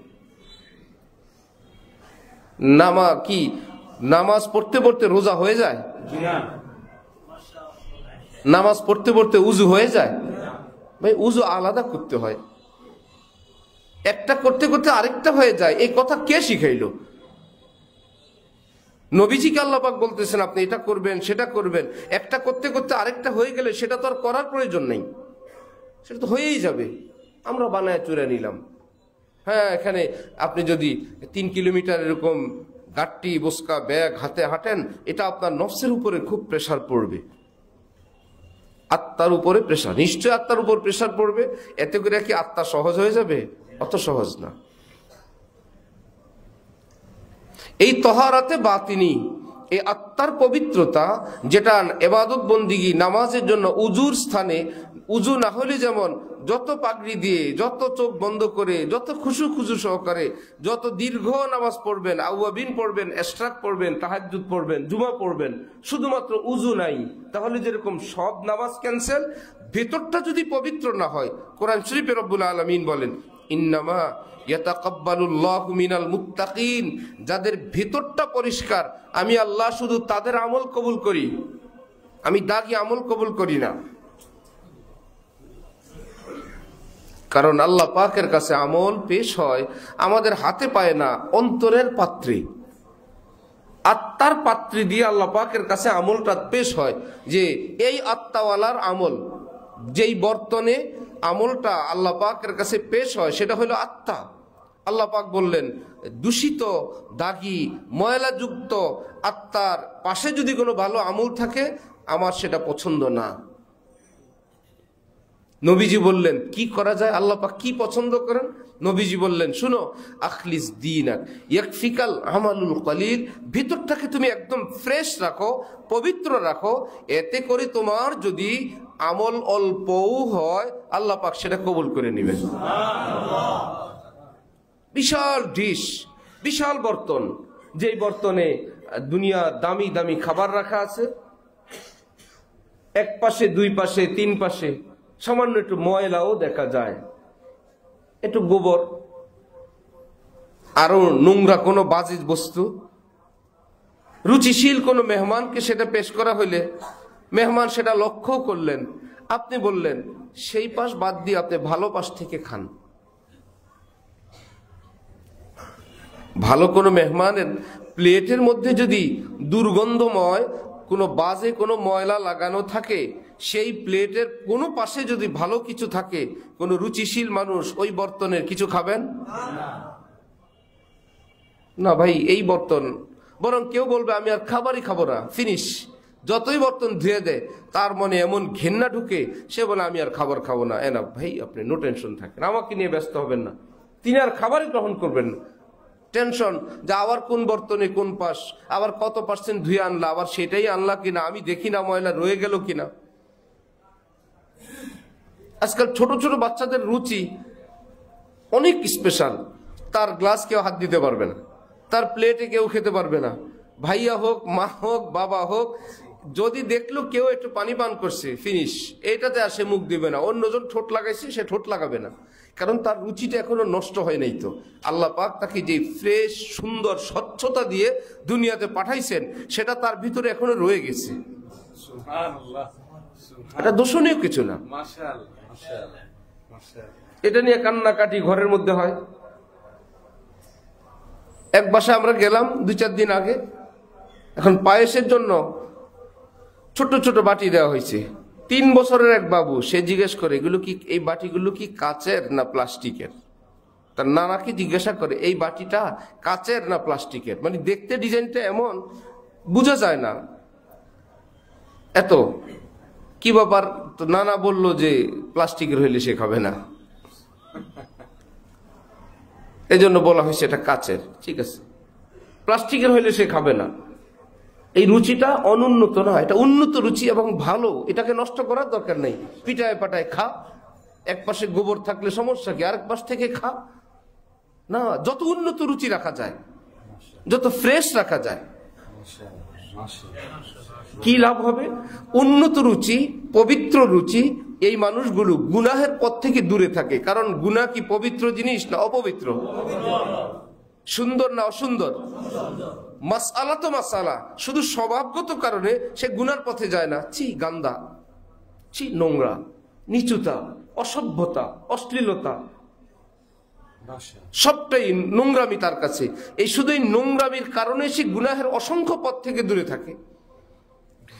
নামাজ পড়তে পড়তে রোজা হয়ে যায়? নামাজ পড়তে পড়তে উজু হয়ে যায়? ভাই উজু আলাদা করতে হয়, একটা করতে করতে আরেকটা হয়ে যায়। এই কথা কে শিখাইলো? নবীজিকে আল্লাহ পাক বলতেছেন আপনি এটা করবেন সেটা করবেন, একটা করতে করতে আরেকটা হয়ে গেলে সেটা তো আর করার প্রয়োজন নেই, সেটা তো হয়েই যাবে। আমরা বানায় চুরে নিলাম। হ্যাঁ, এখানে আপনি যদি 3 কিলোমিটার এরকম গাট্টি বস্কা ব্যাগ হাতে হাঁটেন, এটা আপনার নফসের উপরে খুব প্রেসার পড়বে, আত্মার উপরে প্রেসার, নিশ্চয় আত্মার উপর প্রেসার পড়বে। এতে করে কি আত্মা সহজ হয়ে যাবে? অত সহজ না। এই তহারাতে বাতিনি, এই আত্মার পবিত্রতা, যেটা ইবাদত বন্দিগি নামাজের জন্য উজুর স্থানে, উজু না হলে যেমন যত পাগড়ি দিয়ে, যত চোখ বন্ধ করে, যত খুশু খুশু সহকারে, যত দীর্ঘ নামাজ পড়বেন, আউয়াবিন পড়বেন, এশরাক পড়বেন, তাহাজ্জুদ পড়বেন, জুমা পড়বেন, শুধুমাত্র উজু নাই, তাহলে যেরকম সব নামাজ ক্যান্সেল। ভেতরটা যদি পবিত্র না হয়, কোরআন শরীফে রব্বুল আলামিন বলেন ইন্নামা ইয়াতাকাব্বালুল্লাহু মিনাল মুত্তাকিন, যাদের ভেতরটা পরিষ্কার আমি আল্লাহ শুধু তাদের আমল কবুল করি, আমি দাগি আমল কবুল করি না। কারণ আল্লাহ পাকের কাছে আমল পেশ হয় আমাদের হাতে পায় না, অন্তরের পাত্রে, আত্মার পাত্রে দিয়ে আল্লাহ পাকের কাছে আমলটা পেশ হয়। যে এই আত্মাওয়ালার আমল, যেই বর্তনে আমলটা আল্লাহ পাকের কাছে পেশ হয় সেটা হলো আত্মা। আল্লাহ পাক বললেন দূষিত, দাগি, ময়লাযুক্ত আত্মার পাশে যদি কোনো ভালো আমল থাকে আমার সেটা পছন্দ না। নবীজি বললেন কি করা যায়, আল্লাহ পাক কি পছন্দ করেন? নবীজি বললেন শুনো, আখলিস দীনাক ইয়াকফিকাল আমালুল কলিল, ভিতরটাকে তুমি একদম ফ্রেশ রাখো, পবিত্র রাখো, এতে করে তোমার যদি আমল অল্পও হয় আল্লাহ পাক সেটা কবুল করে নেবেন। বিশাল ডিশ, বিশাল বর্তন, যেই বর্তনে দুনিয়া দামি দামি খাবার রাখা আছে, এক পাশে দুই পাশে তিন পাশে সামান্য একটু ময়লাও দেখা যায়, একটু গোবর, আরো নোংরা কোনো বাজে বস্তু। রুচিশীল কোনো মেহমানকে সেটা পেশ করা হইলে মেহমান সেটা লক্ষ্য করলেন, আপনি বললেন সেই পাশ বাদ দিয়ে আপনি ভালো পাশ থেকে খান। ভালো কোনো মেহমানের প্লেটের মধ্যে যদি দুর্গন্ধময় কোনো বাজে কোনো ময়লা লাগানো থাকে, সেই প্লেটের কোনো পাশে যদি ভালো কিছু থাকে, কোনো রুচিশীল মানুষ ওই বর্তনের কিছু খাবেন না ভাই, এই বর্তন। বরং কেউ বলবে আমি আর খাবারই খাবো না, ফিনিশ। যতই বর্তন ধুয়ে দেয় তার মনে এমন ঘেন্না ঢুকে, সে বলে আমি আর খাবার খাবো না। না ভাই, আপনি নো টেনশন থাকেন, আমাকে নিয়ে ব্যস্ত হবেন না। তিনি আর খাবারই গ্রহণ করবেন না। টেনশন যে আবার কোন বর্তনে কোন পাশ, আবার কত পার্সেন্ট ধুয়ে আনলা, আবার সেটাই আনলা কিনা, আমি দেখি না ময়লা রয়ে গেল কিনা। আজকাল ছোট ছোট বাচ্চাদের রুচি অনেক স্পেশাল, তার গ্লাস কেউ হাত দিতে পারবে না, তার প্লেটে কেউ খেতে পারবে না, ভাইয়া হোক মা হোক বাবা হোক, যদি দেখলো কেউ একটু পানি পান করছে ফিনিশ, এইটাতে আর সে মুখ দিবে না। অন্যজন ঠোঁট লাগাইছে সে ঠোঁট লাগাবে না, কারণ তার রুচিটা এখনো নষ্ট হয় নাই। তো আল্লাহ পাক তাকে যে ফ্রেশ সুন্দর স্বচ্ছতা দিয়ে দুনিয়াতে পাঠাইছেন সেটা তার ভিতরে এখনো রয়ে গেছে। এটা দোষণীয় কিছু না। এটা নিয়ে কান্নাকাটি ঘরের মধ্যে হয়। এক বাসায় আমরা গেলাম 2-4 দিন আগে, এখন পায়েসের জন্য ছোট ছোট বাটি দেওয়া হয়েছে। 3 বছরের এক বাবু, সে জিজ্ঞেস করে এগুলো কি, এই বাটিগুলো কি কাচের না প্লাস্টিকের? তার নানাকে জিজ্ঞাসা করে এই বাটিটা কাচের না প্লাস্টিকের, মানে দেখতে ডিজাইনটা এমন বোঝা যায় না। এত কি ব্যাপার? তো নানা বলল যে প্লাস্টিকের হইলে সে খাবে না, এই জন্য বলা হয়েছে এটা কাচের। ঠিক আছে, প্লাস্টিকের হইলে সে খাবে না। এই রুচিটা অনুন্নত না, এটা উন্নত রুচি এবং ভালো, এটাকে নষ্ট করার দরকার নেই। পিটায় পাটায় খা, এক পাশে গোবর থাকলে সমস্যা কি, আরেক পাশ থেকে খা না। যত উন্নত রুচি রাখা যায়, যত ফ্রেশ রাখা যায়, কি লাভ হবে? উন্নত রুচি, পবিত্র রুচি, এই মানুষগুলো গুনাহের পথ থেকে দূরে থাকে। কারণ গুনাহ কি পবিত্র জিনিস না অপবিত্র? সুন্দর না অসুন্দর? মাসআলা তো মাসআলা, শুধু স্বভাবগত কারণে সে গুনার পথে যায় না। ছি গান্দা, ছি নোংরা, নিচুতা, অসভ্যতা, অশ্লীলতা, সবটাই নোংরামি তার কাছে। এই শুধু এই নোংরামির কারণে সে গুনাহের অসংখ্য পথ থেকে দূরে থাকে।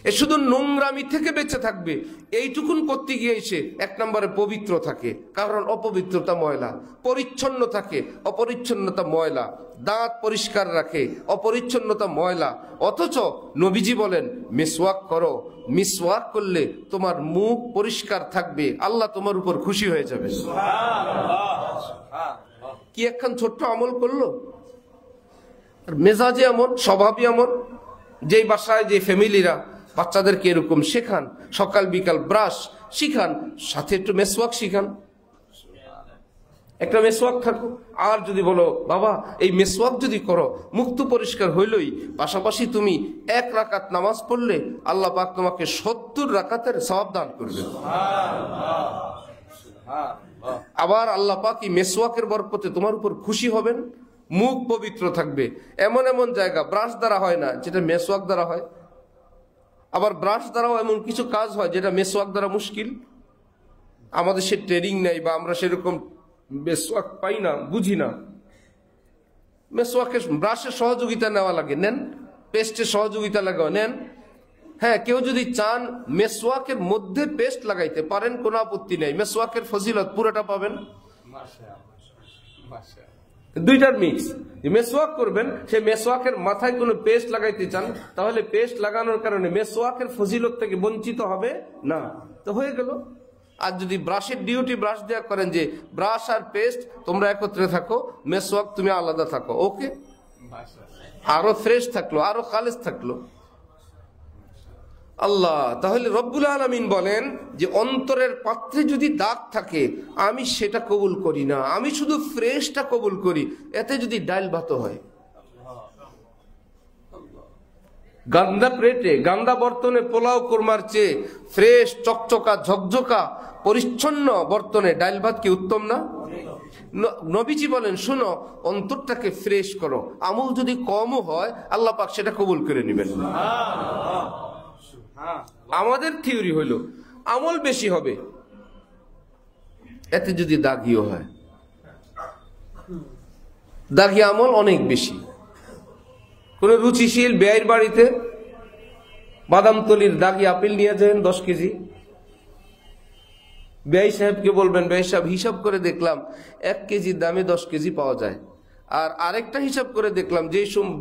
এ শুধু নোংরামি থেকে বেঁচে থাকবে, এইটুকুন করতে গিয়ে সে 1 নম্বরে পবিত্র থাকে, কারণ অপবিত্রতা ময়লা। পরিচ্ছন্ন থাকে, অপরিচ্ছন্নতা ময়লা। দাঁত পরিষ্কার রাখে, অপরিচ্ছন্নতা ময়লা। অথচ নবীজি বলেন মিসওয়াক করো, মিসওয়াক করলে তোমার মুখ পরিষ্কার থাকবে, আল্লাহ তোমার উপর খুশি হয়ে যাবে। কি একখান ছোট্ট আমল করলো, মেজাজে এমন, স্বভাবই এমন। যেই বাসায় যে ফ্যামিলিরা বাচ্চাদেরকে এরকম শেখান, সকাল বিকাল ব্রাশ শিখান, সাথে একটু মেসওয়াক শিখান, একটা মেসওয়াক থাকুক। আর যদি বলো বাবা এই মেসওয়াক যদি করো মুখ তো পরিষ্কার হইলই, পাশাপাশি তুমি 1 রাকাত নামাজ পড়লে আল্লাহ পাক তোমাকে 70 রাকাতের সওয়াব দান করবে। আবার আল্লাহ পাক এই মেসওয়াকের বরকতে তোমার উপর খুশি হবেন, মুখ পবিত্র থাকবে। এমন এমন জায়গা ব্রাশ দ্বারা হয় না যেটা মেসওয়াক দ্বারা হয়, আবার ব্রাশ দ্বারাও এমন কিছু কাজ হয় যেটা মেসওয়াক দ্বারা মুশকিল। আমাদের সে ট্রেনিং নেই বা আমরা সেরকম মেসওয়াক পাই না, বুঝি না। মেসওয়াকের ব্রাশের সহযোগিতা নেওয়া লাগে, নেন। পেস্টের সহযোগিতা লাগাও, নেন। হ্যাঁ, কেউ যদি চান মেসওয়াকের মধ্যে পেস্ট লাগাইতে পারেন, কোনো আপত্তি নেই, মেসওয়াকের ফজিলত পুরোটা পাবেন। দুইটার মিক্স। মেসওয়াক করবেন, সে মেসওয়াকের মাথায় কোনো পেস্ট লাগাইতে চান, তাহলে পেস্ট লাগানোর কারণে মেসওয়াকের ফজিলত থেকে বঞ্চিত হবে না, তো হয়ে গেল। আর যদি ব্রাশের ডিউটি ব্রাশ দেওয়া করেন যে ব্রাশ আর পেস্ট তোমরা একত্রে থাকো, মেসওয়াক তুমি আলাদা থাকো, ওকে, আরো ফ্রেশ থাকলো, আরো খালেস থাকলো। আল্লাহ তাহলে রব্বুল আলামিন বলেন যে অন্তরের পাত্রে যদি দাগ থাকে আমি সেটা কবুল করি না, আমি শুধু ফ্রেশটা কবুল করি। এতে যদি ডাল ভাত হয়, গান্দা প্লেটে গান্দা বর্তনে পোলাও কোরমার চেয়ে ফ্রেশ চকচকা ঝকঝকা পরিচ্ছন্ন বর্তনে ডাল ভাত কি উত্তম না? নবীজি বলেন শুনো, অন্তরটাকে ফ্রেশ করো, আমল যদি কমও হয় আল্লাহ পাক সেটা কবুল করে নেবেন। আমাদের থিওরি হইল আমল বেশি হবে, এতে যদি দাগিও হয়, দাগি আমল অনেক বেশি। কোন রুচিশীল ব্যয়ের বাড়িতে বাদামতলির দাগি আপেল নিয়ে যাবেন 10 কেজি, ব্যয় সাহেবকে বলবেন ব্যয় সাহেব হিসাব করে দেখলাম 1 কেজির দামে 10 কেজি পাওয়া যায়, আর আরেকটা হিসাব করে দেখলাম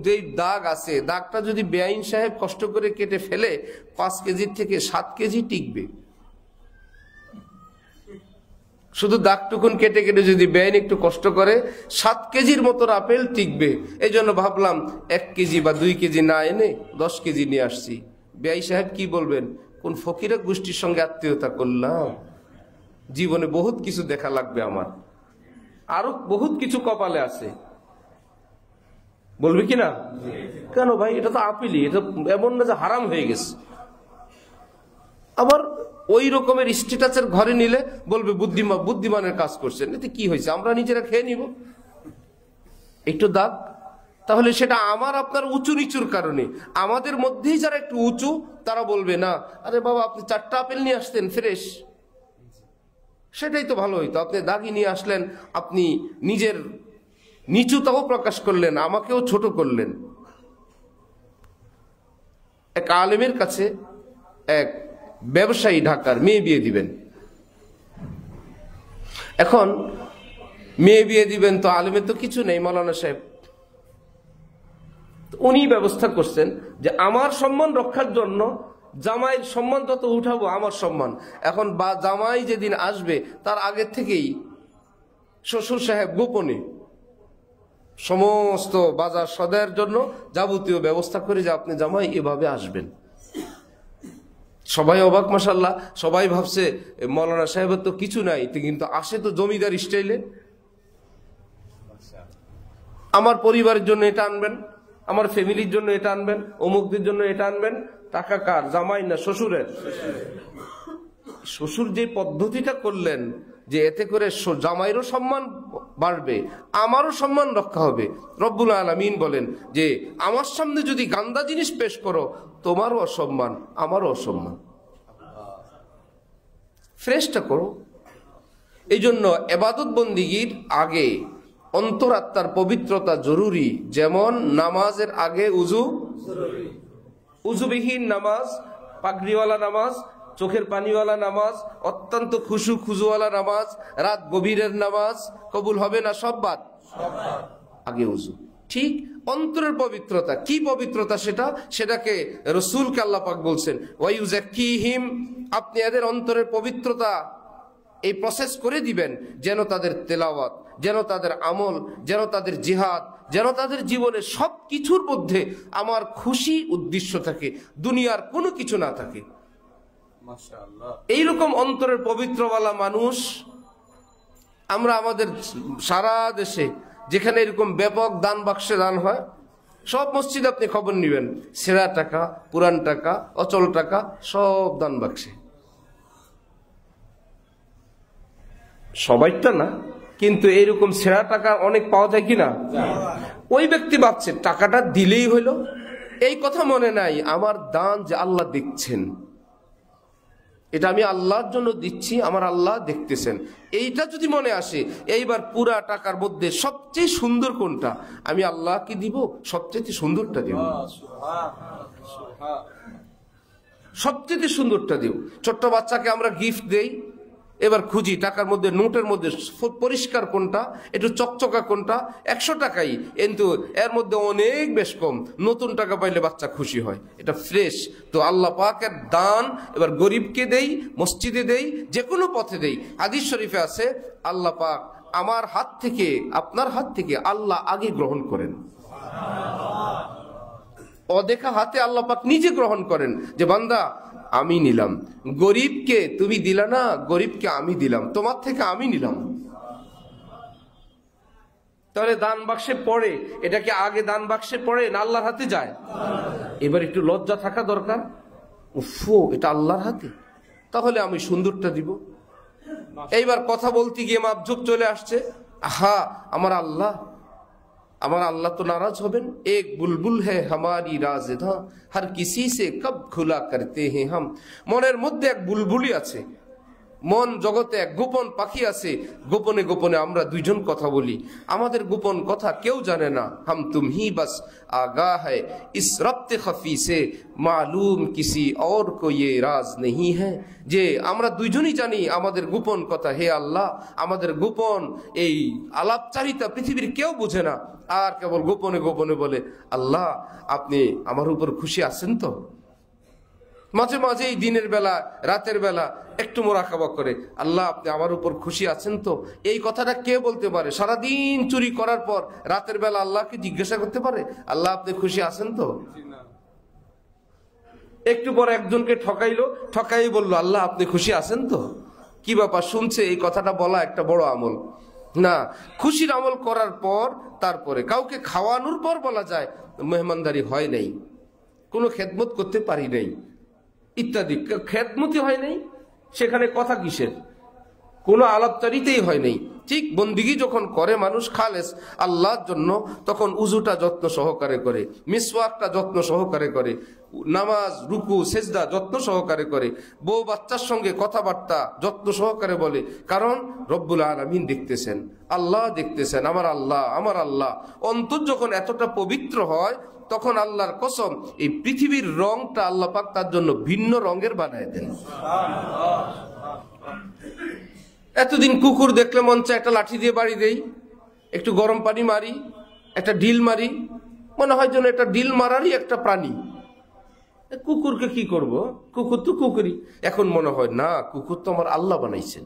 যেই দাগ আছে দাগটা যদি বেআইন সাহেব কষ্ট করে কেটে ফেলে 5 কেজির থেকে 7 কেজি টিকবে। শুধু দাগটুকুন কেটে কেটে যদি বেআইন একটু কষ্ট করে 7 কেজির মতো আপেল টিকবে। এই জন্য ভাবলাম 1 কেজি বা 2 কেজি না এনে 10 কেজি নিয়ে আসছি। বেআই সাহেব কি বলবেন, কোন ফকিরা গোষ্ঠীর সঙ্গে আত্মীয়তা করলাম, জীবনে বহুত কিছু দেখা লাগবে, আমার আরো বহুত কিছু কপালে আছে, বলবে কিনা? কেন ভাই, এটা তো আপেলই, এটা এমন না যে হারাম হয়ে গেছে। আবার ওই রকমের স্ট্যাটাসের ঘরে নিলে বলবে বুদ্ধিমানের কাজ করছেন, এতে কি হয়েছে, আমরা নিজেরা খেয়ে নিব, একটু দাগ। তাহলে সেটা আমার আপনার উঁচু নিচুর কারণে, আমাদের মধ্যেই যারা একটু উঁচু তারা বলবে না, আরে বাবা আপনি 4টা আপেল নিয়ে আসতেন ফ্রেশ, সেটাই তো ভালো হইতো, আপনি দাগি নিয়ে আসলেন, আপনি নিজের নিচুতাও প্রকাশ করলেন, আমাকেও ছোট করলেন। এক আলেমের কাছে এক ব্যবসায়ী ঢাকার মেয়ে বিয়ে দিবেন। এখন মেয়ে বিয়ে দিবেন তো আলেমের তো কিছু নেই, মাওলানা সাহেব, উনি ব্যবস্থা করছেন যে আমার সম্মান রক্ষার জন্য জামাইয়ের সম্মান তত উঠাবো আমার সম্মান। এখন বা জামাই যেদিন আসবে তার আগে থেকেই শ্বশুর সাহেব গোপনে সমস্ত বাজার সদায়ের জন্য যাবতীয় ব্যবস্থা করে যে আপনি জামাই এভাবে আসবেন। সবাই অবাক, মাশাআল্লাহ, সবাই ভাবছে মাওলানা সাহেবের তো কিছু নাই, কিন্তু আসে তো জমিদার স্টাইলে। আমার পরিবারের জন্য এটা আনবেন, আমার ফ্যামিলির জন্য এটা আনবেন, অমুকদের জন্য এটা আনবেন। টাকা কার? জামাই না শ্বশুরের? শ্বশুর যে পদ্ধতিটা করলেন যে এতে করে জামাইরও সম্মান বাড়বে, আমারও সম্মান রক্ষা হবে। রব্বুল আলামিন বলেন যে আমার সামনে যদি গান্দা জিনিস পেশ করো তোমারও অসম্মান, আমারও অসম্মান, ফ্রেশটা করো। এই জন্য ইবাদত বন্দিগির আগে অন্তরাত্মার পবিত্রতা জরুরি। যেমন নামাজের আগে উজুবিহীন নামাজ, পাগড়িওয়ালা নামাজ, চোখের পানিওয়ালা নামাজ, অত্যন্ত খুজুওয়ালা নামাজ, রাত গভীরের নামাজ কবুল হবে না, সব বাদ, আগে উজু। ঠিক অন্তরের পবিত্রতা, কি পবিত্রতা সেটাকে রাসূলকে আল্লাহ পাক বলছেন ওয়ায়ুযাক্কিহিম, আপনি এদের অন্তরের পবিত্রতা এই প্রসেস করে দিবেন যেন তাদের তেলাওয়াত, যেন তাদের আমল, যেন তাদের জিহাদ, যেন তাদের জীবনে সব কিছুর মধ্যে আমার খুশি উদ্দেশ্য থাকে, দুনিয়ার কোনো কিছু না থাকে। এইরকম অন্তরের পবিত্রওয়ালা মানুষ আমরা আমাদের সারা দেশে যেখানে এরকম ব্যাপক দান বাক্সে দান হয়, সব মসজিদে আপনি খবর নিবেন, ছেঁড়া টাকা, পুরান টাকা, অচল টাকা সব দান বাক্সে। সবাইটা না, কিন্তু এইরকম ছেঁড়া টাকা অনেক পাওয়া যায় কিনা? ওই ব্যক্তি ভাবছে টাকাটা দিলেই হইল, এই কথা মনে নাই আমার দান যে আল্লাহ দেখছেন, এটা আমি আল্লাহর জন্য দিচ্ছি, আমার আল্লাহ দেখতেছেন, এইটা যদি মনে আসে, এইবার পুরা টাকার মধ্যে সবচেয়ে সুন্দর কোনটা, আমি আল্লাহকে দিব, সবচেয়ে সুন্দরটা দিব, সবচেয়ে সুন্দরটা দিব। ছোট্ট বাচ্চাকে আমরা গিফট দেই, এবার খুঁজি টাকার মধ্যে, নোটের মধ্যে পরিষ্কার কোনটা, একটু চকচকা কোনটা, 100 টাকাই, কিন্তু এর মধ্যে অনেক বেশ কম। নতুন টাকা পাইলে বাচ্চা খুশি হয়, এটা ফ্রেশ। তো আল্লাহ পাকের দান এবার গরিবকে দেই, মসজিদে দেই, যে কোনো পথে দেই। হাদিস শরীফে আছে আল্লাহ পাক আমার হাত থেকে, আপনার হাত থেকে আল্লাহ আগে গ্রহণ করেন। অদেখা হাতে আল্লাহ পাক নিজে গ্রহণ করেন যে বান্দা আমি নিলাম, গরিবকে তুমি দিলা না, গরিবকে আমি দিলাম, তোমার থেকে আমি নিলাম। তাহলে দান বাক্সে পড়ে, এটা কি আগে দান বাক্সে পড়ে না আল্লাহর হাতে যায়? এবার একটু লজ্জা থাকা দরকার, উফো এটা আল্লাহর হাতে, তাহলে আমি সুন্দরটা দিব। এইবার কথা বলতে গিয়ে মাপঝুপ চলে আসছে, আহা আমার আল্লাহ, আমার আল্লাহ তো নারাজ হবেন। এক বুলবুল হ্যাঁ হামারি রাজেদা, হর কিসি সে কব খুলা করতে হ্যাঁ হাম। মনের মধ্যে এক বুলবুলি আছে, মন জগতে এক গোপন পাখি আছে, গোপনে গোপনে আমরা দুইজন কথা বলি, আমাদের গোপন কথা কেউ জানে না। হাম তুম হি বাস আগা হ্যায় ইস রব্তে খফি সে, মালুম কিসি और को ये রাজ नहीं है। যে আমরা দুইজনই জানি আমাদের গোপন কথা, হে আল্লাহ আমাদের গোপন এই আলাপচারিতা পৃথিবীর কেউ বুঝে না। আর কেবল গোপনে গোপনে বলে আল্লাহ আপনি আমার উপর খুশি আছেন তো। মাঝে মাঝে এই দিনের বেলা রাতের বেলা একটু মোরাকাবা করে, আল্লাহ আপনি আমার উপর খুশি আছেন তো। এই কথাটা কে বলতে পারে? সারাদিন চুরি করার পর রাতের বেলা আল্লাহকে জিজ্ঞাসা করতে পারে আল্লাহ আপনি খুশি আছেন তো? একটু পর একজনকে ঠকাইলো, ঠকাই বললো আল্লাহ আপনি খুশি আছেন তো। কি ব্যাপার? শুনছে এই কথাটা বলা একটা বড় আমল না। খুশির আমল করার পর তারপরে কাউকে খাওয়ানোর পর বলা যায় মেহমানদারি হয় নাই, কোনো খেদমত করতে পারি নাই ইত্যাদি। খেদমতি হয় নাই, সেখানে কথা কিসের? কোনো আলাপচারিতেই হয় নাই। ঠিক বন্দিগি যখন করে মানুষ খালেস আল্লাহর জন্য, তখন উজুটা যত্ন সহকারে করে, মিসওয়াকটা যত্ন সহকারে করে, নামাজ রুকু সেজদা যত্ন সহকারে করে, বউ বাচ্চার সঙ্গে কথাবার্তা যত্ন সহকারে বলে। কারণ রব্বুল আলামিন দেখতেছেন, আল্লাহ দেখতেছেন, আমার আল্লাহ আমার আল্লাহ। অন্তর যখন এতটা পবিত্র হয় তখন আল্লাহর কসম এই পৃথিবীর রংটা আল্লাহ পাক তার জন্য ভিন্ন রঙের বানায় দেন। এতদিন কুকুর দেখলে মন চায় একটা লাঠি দিয়ে বাড়ি দেই, একটু গরম পানি মারি, একটা ঢিল মারি, মনে হয় যেন এটা ঢিল মারারই একটা প্রাণী। কুকুরকে কি করব, কুকুর তো কুকুরই। এখন মনে হয় না, কুকুর তো আমার আল্লাহ বানাইছেন,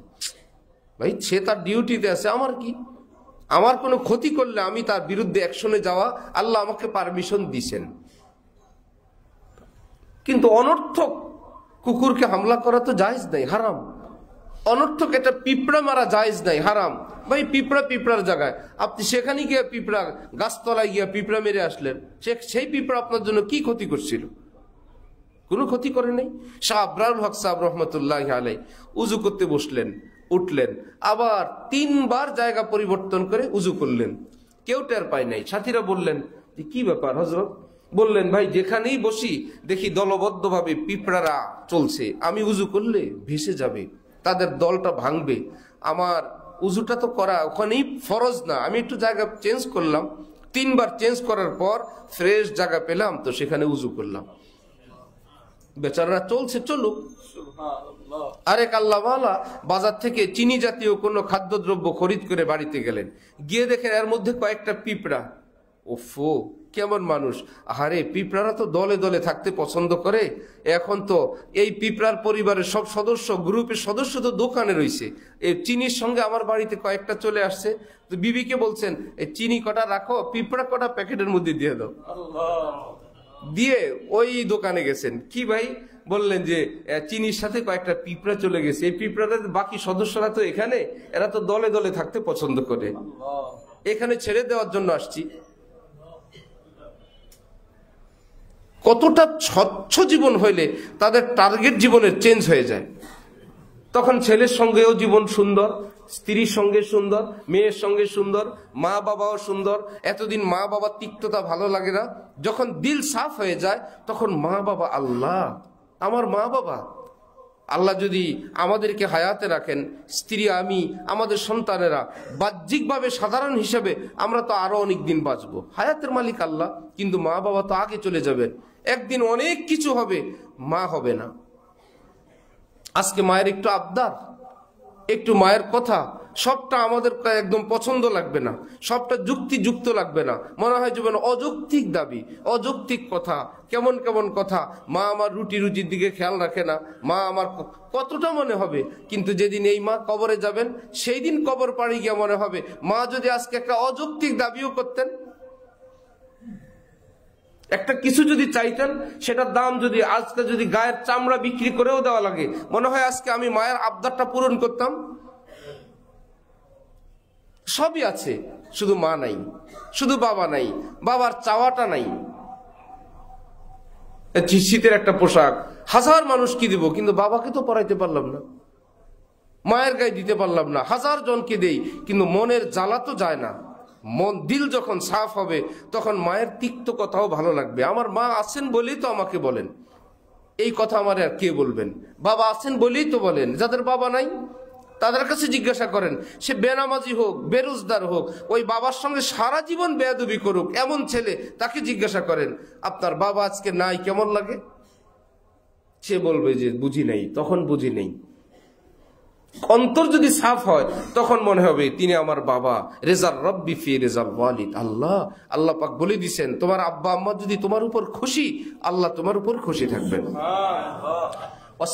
ভাই সে তার ডিউটিতে আছে, আমার কি? আমার কোনো ক্ষতি করলে আমি তার বিরুদ্ধে অ্যাকশনে যাওয়া আল্লাহ আমাকে পারমিশন দিছেন। কিন্তু অনর্থক কুকুরকে হামলা করা তো জায়েজ নাই, হারাম। অনর্থক এটা পিঁপড়া মারা জায়েজ নাই, হারাম। ভাই পিঁপড়া পিঁপড়ার জায়গায়, আপনি সেখানে গিয়ে পিঁপড়া গাছতলায় গিয়ে পিঁপড়া মেরে আসলেন, সেই পিঁপড়া আপনার জন্য কি ক্ষতি করছিল? কোনো ক্ষতি করে নাই। শাহ আবরারুল হক সাহেব রহমতুল্লাহ আলাই উজু করতে বসলেন, উঠলেন, আবার 3 বার জায়গা পরিবর্তন করে উজু করলেন, কেউ টের পায় নাই। সাথীরা বললেন যে কি ব্যাপার হযরত? বললেন ভাই যেখানেই বসি দেখি দলবদ্ধভাবে পিঁপড়ারা চলছে, আমি উজু করলে ভেসে যাবে, তাদের দলটা ভাঙবে, আমার উজুটা তো করা ওখানেই ফরজ না, আমি একটু জায়গা চেঞ্জ করলাম। 3 বার চেঞ্জ করার পর ফ্রেশ জায়গা পেলাম, তো সেখানে উজু করলাম। বেচারারা চলছে, চলুক। আরেক আল্লাহওয়ালা বাজার থেকে চিনি জাতীয় কোনো খাদ্যদ্রব্য খরিদ করে বাড়িতে গেলেন, গিয়ে দেখেন এর মধ্যে কয়েকটা পিঁপড়া। ওফো কেমন মানুষ! আরে পিঁপড়ারা তো দলে দলে থাকতে পছন্দ করে, এখন তো এই পিঁপড়ার পরিবারের সব সদস্য, গ্রুপের সদস্য তো দোকানে রয়েছে, এই চিনির সঙ্গে আমার বাড়িতে কয়েকটা চলে আসছে। তো বিবিকে বলছেন এই চিনি কটা রাখো, পিঁপড়া কটা প্যাকেটের মধ্যে দিয়ে দাও। দিয়ে ওই দোকানে গেছেন। কি ভাই? বললেন যে চিনির সাথে কয়েকটা পিঁপড়া চলে গেছে, এই পিঁপড়াদের বাকি সদস্যরা তো এখানে, এরা তো দলে দলে থাকতে পছন্দ করে, এখানে ছেড়ে দেওয়ার জন্য আসছি। কতটা স্বচ্ছ জীবন হইলে তাদের টার্গেট জীবনের চেঞ্জ হয়ে যায়। তখন ছেলের সঙ্গেও জীবন সুন্দর, স্ত্রীর সঙ্গে সুন্দর, মেয়ের সঙ্গে সুন্দর, মা বাবাও সুন্দর। এতদিন মা বাবার তিক্ততা ভালো লাগে না, যখন দিল সাফ হয়ে যায় তখন মা বাবা আল্লাহ, আমার মা বাবা। আল্লাহ যদি আমাদেরকে হায়াতে রাখেন, স্ত্রী আমি, আমাদের সন্তানেরা, বাহ্যিকভাবে সাধারণ হিসেবে আমরা তো আরো অনেক দিন বাঁচবো, হায়াতের মালিক আল্লাহ, কিন্তু মা বাবা তো আগে চলে যাবেন। একদিন অনেক কিছু হবে, মা হবে না। আজকে মায়ের একটু আবদার, একটু মায়ের কথা সবটা আমাদের একদম পছন্দ লাগবে না, সবটা যুক্তিযুক্ত লাগবে না, মনে হয় জীবন অযৌক্তিক দাবি, অযৌক্তিক কথা, কেমন কেমন কথা। মা আমার রুটির দিকে খেয়াল রাখে না, মা আমার কতটা মনে হবে। কিন্তু যেদিন এই মা কবরে যাবেন, সেই দিন কবর পাড়ি গিয়ে মনে হবে মা যদি আজকে একটা অযৌক্তিক দাবিও করতেন, একটা কিছু যদি চাইতেন, সেটার দাম যদি আজকে যদি গায়ের চামড়া বিক্রি করেও দেওয়া লাগে, মনে হয় আজকে আমি মায়ের আবদারটা পূরণ করতাম। সবই আছে, শুধু মা নাই, শুধু বাবা নাই, বাবার চাওয়াটা নাই। শীতের একটা পোশাক হাজার মানুষ কি দিব, কিন্তু বাবাকে তো পরাইতে পারলাম না, মায়ের গায়ে দিতে পারলাম না। হাজার জনকে দেই, কিন্তু মনের জ্বালা তো যায় না। মন দিল যখন সাফ হবে, তখন মায়ের তিক্ত কথাও ভালো লাগবে। আমার মা আছেন বলেই তো আমাকে বলেন, এই কথা আমার আর কে বলবেন? বাবা আছেন বলেই তো বলেন। যাদের বাবা নাই তাদের কাছে জিজ্ঞাসা করেন, সে বেনামাজি হোক, বেরোজগার হোক, ওই বাবার সঙ্গে সারা জীবন বেয়াদবি করুক, এমন ছেলে, তাকে জিজ্ঞাসা করেন আপনার বাবা আজকে নাই কেমন লাগে? সে বলবে যে বুঝি নাই, তখন বুঝি নেই। অন্তর যদি সাফ হয়, তখন মনে হবে তিনি আমার বাবা। রেজার রব্বি ফি রেজাল ওয়ালিদ। আল্লাহ পাক বলে দিয়েছেন, তোমার আব্বা আম্মা যদি তোমার উপর খুশি, আল্লাহ তোমার উপর খুশি থাকবেন।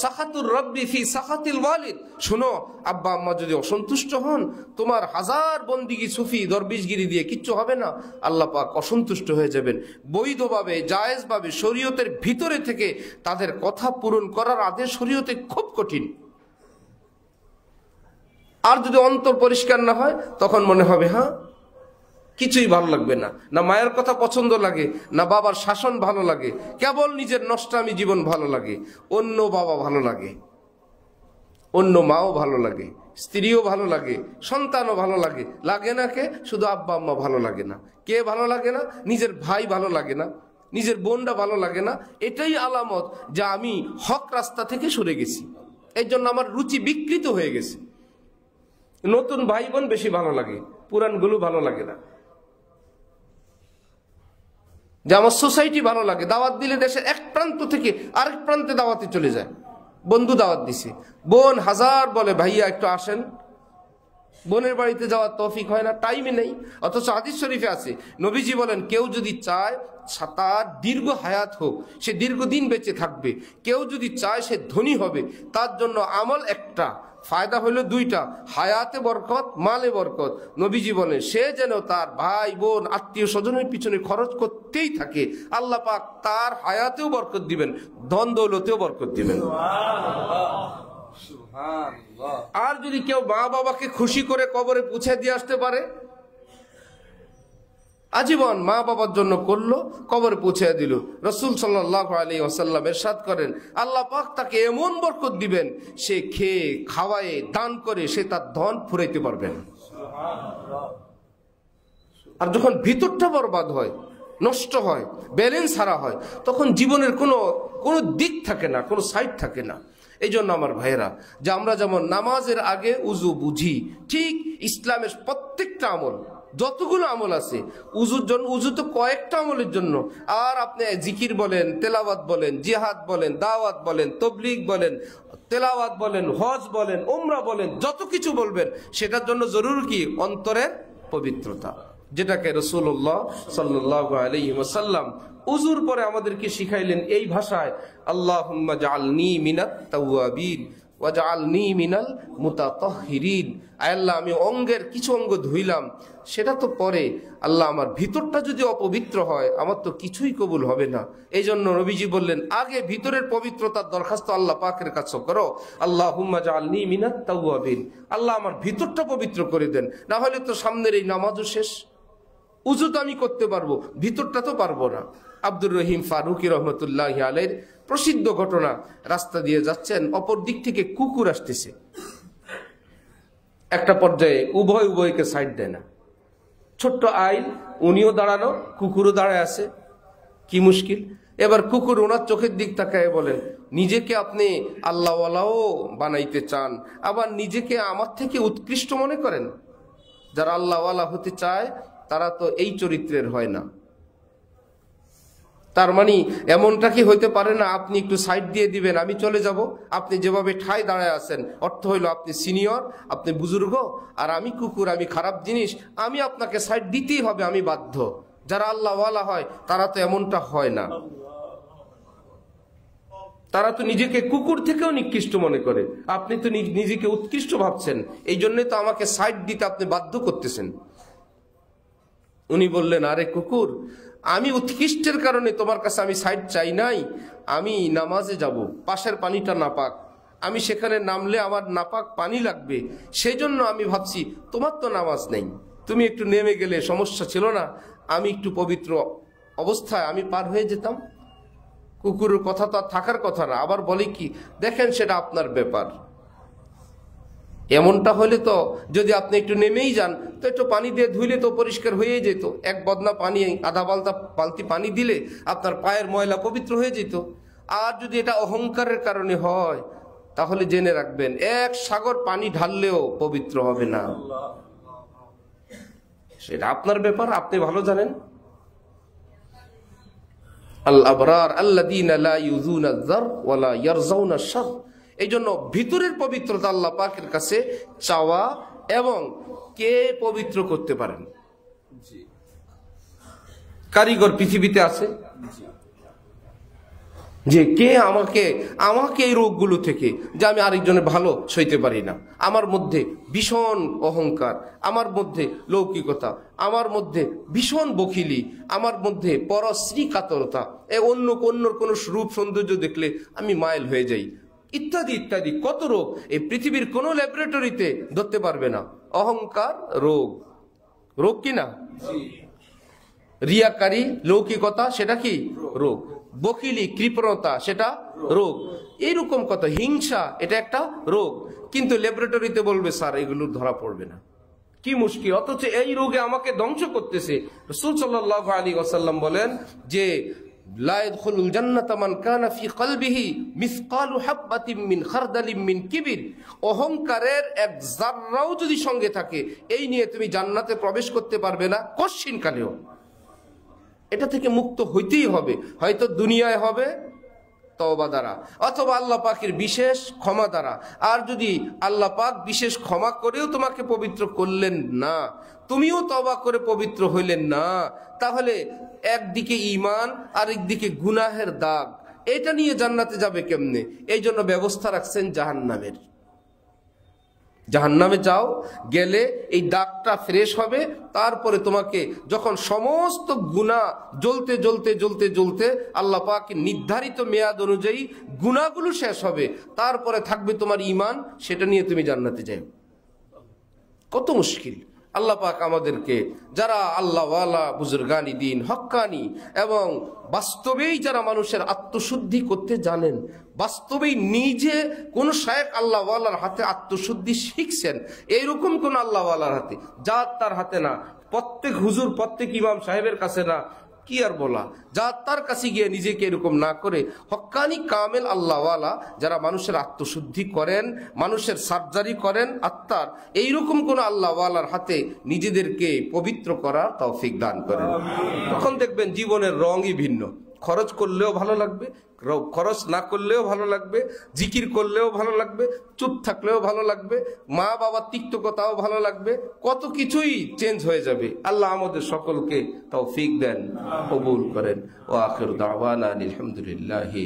সাখাতুর রব্বি ফি সাখাতিল ওয়ালিদ। শোনো, আব্বা আম্মা যদি অসন্তুষ্ট হন, তোমার হাজার বন্দিগি সুফি দরবেশগিরি দিয়ে কিচ্ছু হবে না, আল্লাহ পাক অসন্তুষ্ট হয়ে যাবেন। বৈধভাবে, জায়েজভাবে, শরীয়তের ভিতরে থেকে তাদের কথা পূরণ করার আদেশ শরীয়তে খুব কঠিন। আর যদি অন্তর পরিষ্কার না হয়, তখন মনে হবে হ্যাঁ কিছুই ভালো লাগবে না, না মায়ের কথা পছন্দ লাগে, না বাবার শাসন ভালো লাগে, কেবল নিজের নষ্টামি জীবন ভালো লাগে। অন্য বাবা ভালো লাগে, অন্য মাও ভালো লাগে, স্ত্রীও ভালো লাগে, সন্তানও ভালো লাগে। লাগে না কে? শুধু আব্বা আম্মা ভালো লাগে না। কে ভালো লাগে না? নিজের ভাই ভালো লাগে না, নিজের বোনটা ভালো লাগে না। এটাই আলামত যে আমি হক রাস্তা থেকে সরে গেছি, এই জন্য আমার রুচি বিকৃত হয়ে গেছে। নতুন ভাই বোন বেশি ভালো লাগে, পুরানগুলো ভালো লাগে না। যে আমার সোসাইটি ভালো লাগে, দাওয়াত দিলে দেশের এক প্রান্ত থেকে আরেক প্রান্তে দাওয়াতে চলে যায়। বন্ধু দাওয়াত দিছে, বোন হাজার বলে ভাইয়া একটু আসেন, বোনের বাড়িতে যাওয়ার তৌফিক হয় না, টাইমে নেই। অথচ হাদিস শরীফে আছে, নবীজি বলেন কেউ যদি চায় তার দীর্ঘ হায়াত হোক, সে দীর্ঘদিন বেঁচে থাকবে। কেউ যদি চায় সে ধনী হবে, তার জন্য আমল একটা, ফায়দা হলো দুইটা, হায়াতে বরকত, মালে বরকত। নবীজি বলেন সে যেন তার ভাই বোন আত্মীয় স্বজনের পিছনে খরচ করতেই থাকে, আল্লাহ পাক তার হায়াতেও বরকত দিবেন, ধন দৌলতেও বরকত দিবেন। আর যদি কেউ মা বাবাকে খুশি করে কবরে পৌঁছে দিয়ে আসতে পারে, আজীবন মা বাবার জন্য করলো, কবরে পৌঁছে দিল। রাসূল সাল্লাল্লাহু আলাইহি ওয়াসাল্লাম ইরশাদ করেন, আল্লাহ পাক তাকে এমন বরকত দিবেন, সে খেয়ে খাওয়ায়ে দান করে সে তার ধন ফুরাইতে পারবে না। আর যখন ভিতরটা বরবাদ হয়, নষ্ট হয়, ব্যালেন্স হারা হয়, তখন জীবনের কোনো দিক থাকে না, কোনো সাইড থাকে না। এই জন্য আমার ভাইয়েরা, যে আমরা যেমন নামাজের আগে উজু বুঝি, ঠিক ইসলামের প্রত্যেকটা আমল, যতগুলো আমল আছে, উজুর জন্য, উজু তো কয়েকটা আমলের জন্য। আর আপনি জিকির বলেন, তেলাওয়াত বলেন, জিহাদ বলেন, দাওয়াত বলেন, তবলিগ বলেন, তেলাওয়াত বলেন, হজ বলেন, উমরা বলেন, যত কিছু বলবেন, সেটার জন্য জরুরি কি? অন্তরের পবিত্রতা, যেটাকে রাসূলুল্লাহ সাল্লাল্লাহু আলাইহি ওয়াসাল্লাম উজুর পরে আমাদেরকে শিখাইলেন এই ভাষায়, আল্লাহুম্মা জাআলনি মিনাত তাওয়াবিন ওয়া জাআলনি মিনাল মুতাতাহহিরিন। আল্লাহ, আমি অঙ্গের কিছু অঙ্গ ধুইলাম, সেটা তো পরে, আল্লাহ আমার ভিতরটা যদি অপবিত্র হয়, আমার তো কিছুই কবুল হবে না। এই জন্য নবীজি বললেন আগে ভিতরের পবিত্রতার দরখাস্ত আল্লাহ পাকের কাছে করো। আল্লাহুম্মা জাআলনি মিনাত তাওয়াবিন, আল্লাহ আমার ভিতরটা পবিত্র করে দেন, না হলে তো সামনের এই নামাজও শেষ। উজু তো আমি করতে পারবো, ভিতরটা তো পারবো না। আব্দুর রহিম ফারুকি রহমতুল্লাহি আলাইহির প্রসিদ্ধ ঘটনা, রাস্তা দিয়ে যাচ্ছেন, অপর দিক থেকে কুকুর আসতেছে। একটা পর্যায়ে উভয়কে সাইড দেয় না, ছোট্ট আইল, উনিও দাঁড়ানো, কুকুরও দাঁড়ায় আছে, কি মুশকিল। এবার কুকুর ওনার চোখের দিক তাকায় বলেন, নিজেকে আপনি আল্লাহওয়ালাও বানাইতে চান, আবার নিজেকে আমার থেকে উৎকৃষ্ট মনে করেন? যারা আল্লাহওয়ালা হতে চায় তারা তো এই চরিত্রের হয় না। তার মানে এমনটা কি হইতে পারে না আপনি একটু সাইড দিয়ে দিবেন, আমি চলে যাব, আপনি যেভাবে ঠায় দাঁড়ায় আছেন, অর্থ হইল আপনি সিনিয়র, আপনি বুজুর্গ, আর আমি কুকুর, আমি খারাপ জিনিস, আমি আপনাকে সাইড দিতেই হবে, আমি বাধ্য। যারা আল্লাহওয়ালা হয় তারা তো এমনটা হয় না, তারা তো নিজেকে কুকুর থেকেও নিকৃষ্ট মনে করে। আপনি তো নিজেকে উৎকৃষ্ট ভাবছেন, এই জন্যই তো আমাকে সাইড দিতে আপনি বাধ্য করতেছেন। উনি বললেন, আরে কুকুর, আমি উৎকৃষ্টের কারণে তোমার কাছে আমি সাইড চাই নাই, আমি নামাজে যাব, পাশের পানিটা নাপাক, আমি সেখানে নামলে আমার নাপাক পানি লাগবে, সেই জন্য আমি ভাবছি তোমার তো নামাজ নেই, তুমি একটু নেমে গেলে সমস্যা ছিল না, আমি একটু পবিত্র অবস্থায় আমি পার হয়ে যেতাম। কুকুরের কথা তো আর থাকার কথা না, আবার বলে কি, দেখেন সেটা আপনার ব্যাপার। এমনটা হলে তো যদি আপনি একটু নেমেই যান তো একটু পানি দিয়ে ধুইলে তো পরিষ্কার হয়ে যেত, এক বদনা পানি, আধা বালতি পানি দিলে আপনার পায়ের ময়লা পবিত্র হয়ে যেত। আর যদি এটা অহংকারের কারণে হয় তাহলে জেনে রাখবেন, এক সাগর পানি ঢাললেও পবিত্র হবে না। সেটা আপনার ব্যাপার, আপনি ভালো জানেন। আল আবরার আল্লাযীনা লা ইউযুনা যার ওয়া লা ইয়ারজাউনা শার। এই জন্য ভিতরের পবিত্রতা আল্লাহ পাকের কাছে চাওয়া, এবং কে পবিত্র করতে পারেন? কারিগর পৃথিবীতে আছে যে কে আমাকে এই রোগগুলো থেকে, যে আমি আরেকজনের ভালো সইতে পারি না, আমার মধ্যে ভীষণ অহংকার, আমার মধ্যে লৌকিকতা, আমার মধ্যে ভীষণ বখিলি, আমার মধ্যে পরশ্রী কাতরতা, অন্যর কোনো রূপ সৌন্দর্য দেখলে আমি মাইল হয়ে যাই, ইত্যাদি ইত্যাদি কত রোগ এই পৃথিবীর কোনো ল্যাবরেটরিতে ধরতে পারবে না। অহংকার রোগ কি না? রিয়াকারী লৌকিকতা সেটা কি রোগ, বকিলি কৃপণতা সেটা রোগ, এইরকম কথা, হিংসা এটা একটা রোগ। কিন্তু ল্যাবরেটরিতে বলবে স্যার এগুলো ধরা পড়বে না, কি মুশকিল, অথচ এই রোগে আমাকে ধ্বংস করতেছে। রাসূল সাল্লাল্লাহু আলাইহি ওয়াসাল্লাম বলেন যে লা ইয়াদখুলুল জান্নাতা মান কানা ফি কলবিহি মিসকালু হাববাতিন মিন খারদালিন মিন কিবির। অহংকারের এক যাররাও যদি সঙ্গে থাকে, এই নিয়ে তুমি জান্নাতে প্রবেশ করতে পারবে না কশিন কালেও। এটা থেকে মুক্ত হইতেই হবে, হয়তো দুনিয়ায় হবে তওবা দ্বারা, অথবা আল্লাহ পাকের বিশেষ ক্ষমা দ্বারা। আর যদি আল্লাহ পাক বিশেষ ক্ষমা করেও তোমাকে পবিত্র করলেন না, তুমিও তওবা করে পবিত্র হইলেন না, তাহলে একদিকে ঈমান আর একদিকে গুনাহের দাগ, এটা নিয়ে জান্নাতে যাবে কেমনে? এই জন্য ব্যবস্থা রাখছেন জাহান্নামের। জাহান্নামে যাও, গেলে এই দাগটা ফ্রেশ হবে, তারপরে তোমাকে যখন সমস্ত গুনাহ জ্বলতে জ্বলতে জ্বলতে জ্বলতে আল্লাহ পাক নির্ধারিত মেয়াদ অনুযায়ী গুনাহগুলো শেষ হবে, তারপরে থাকবে তোমার ঈমান, সেটা নিয়ে তুমি জান্নাতে যাও। কত মুশকিল। আল্লাহ পাক আমাদেরকে, যারা আল্লাহওয়ালা বুজুর্গানি দিন হক্কানি এবং বাস্তবেই যারা মানুষের আত্মশুদ্ধি করতে জানেন, বাস্তবেই নিজে কোন শায়েখ আল্লাহওয়ালার হাতে আত্মশুদ্ধি শিখছেন, এইরকম কোন আল্লাহওয়ালার হাতে, যা তার হাতে না, প্রত্যেক হুজুর প্রত্যেক ইমাম সাহেবের কাছে না, কি আর বলা, যা তার কাছে গিয়ে নিজেকে এরকম না করে হক্কানি কামেল আল্লাহওয়ালা যারা মানুষের আত্মশুদ্ধি করেন, মানুষের সার্জারি করেন আত্মার, এইরকম কোন আল্লাহওয়ালার হাতে নিজেদেরকে পবিত্র করার তৌফিক দান করেন। তখন দেখবেন জীবনের রঙই ভিন্ন। খরচ করলেও ভালো লাগবে, খরচ না করলেও ভালো লাগবে, জিকির করলেও ভালো লাগবে, চুপ থাকলেও ভালো লাগবে, মা বাবার তিক্তকতাও ভালো লাগবে, কত কিছুই চেঞ্জ হয়ে যাবে। আল্লাহ আমাদের সকলকে তৌফিক দেন, কবুল করেন। ওয়া আখিরু দাওয়ানা আলহামদুলিল্লাহি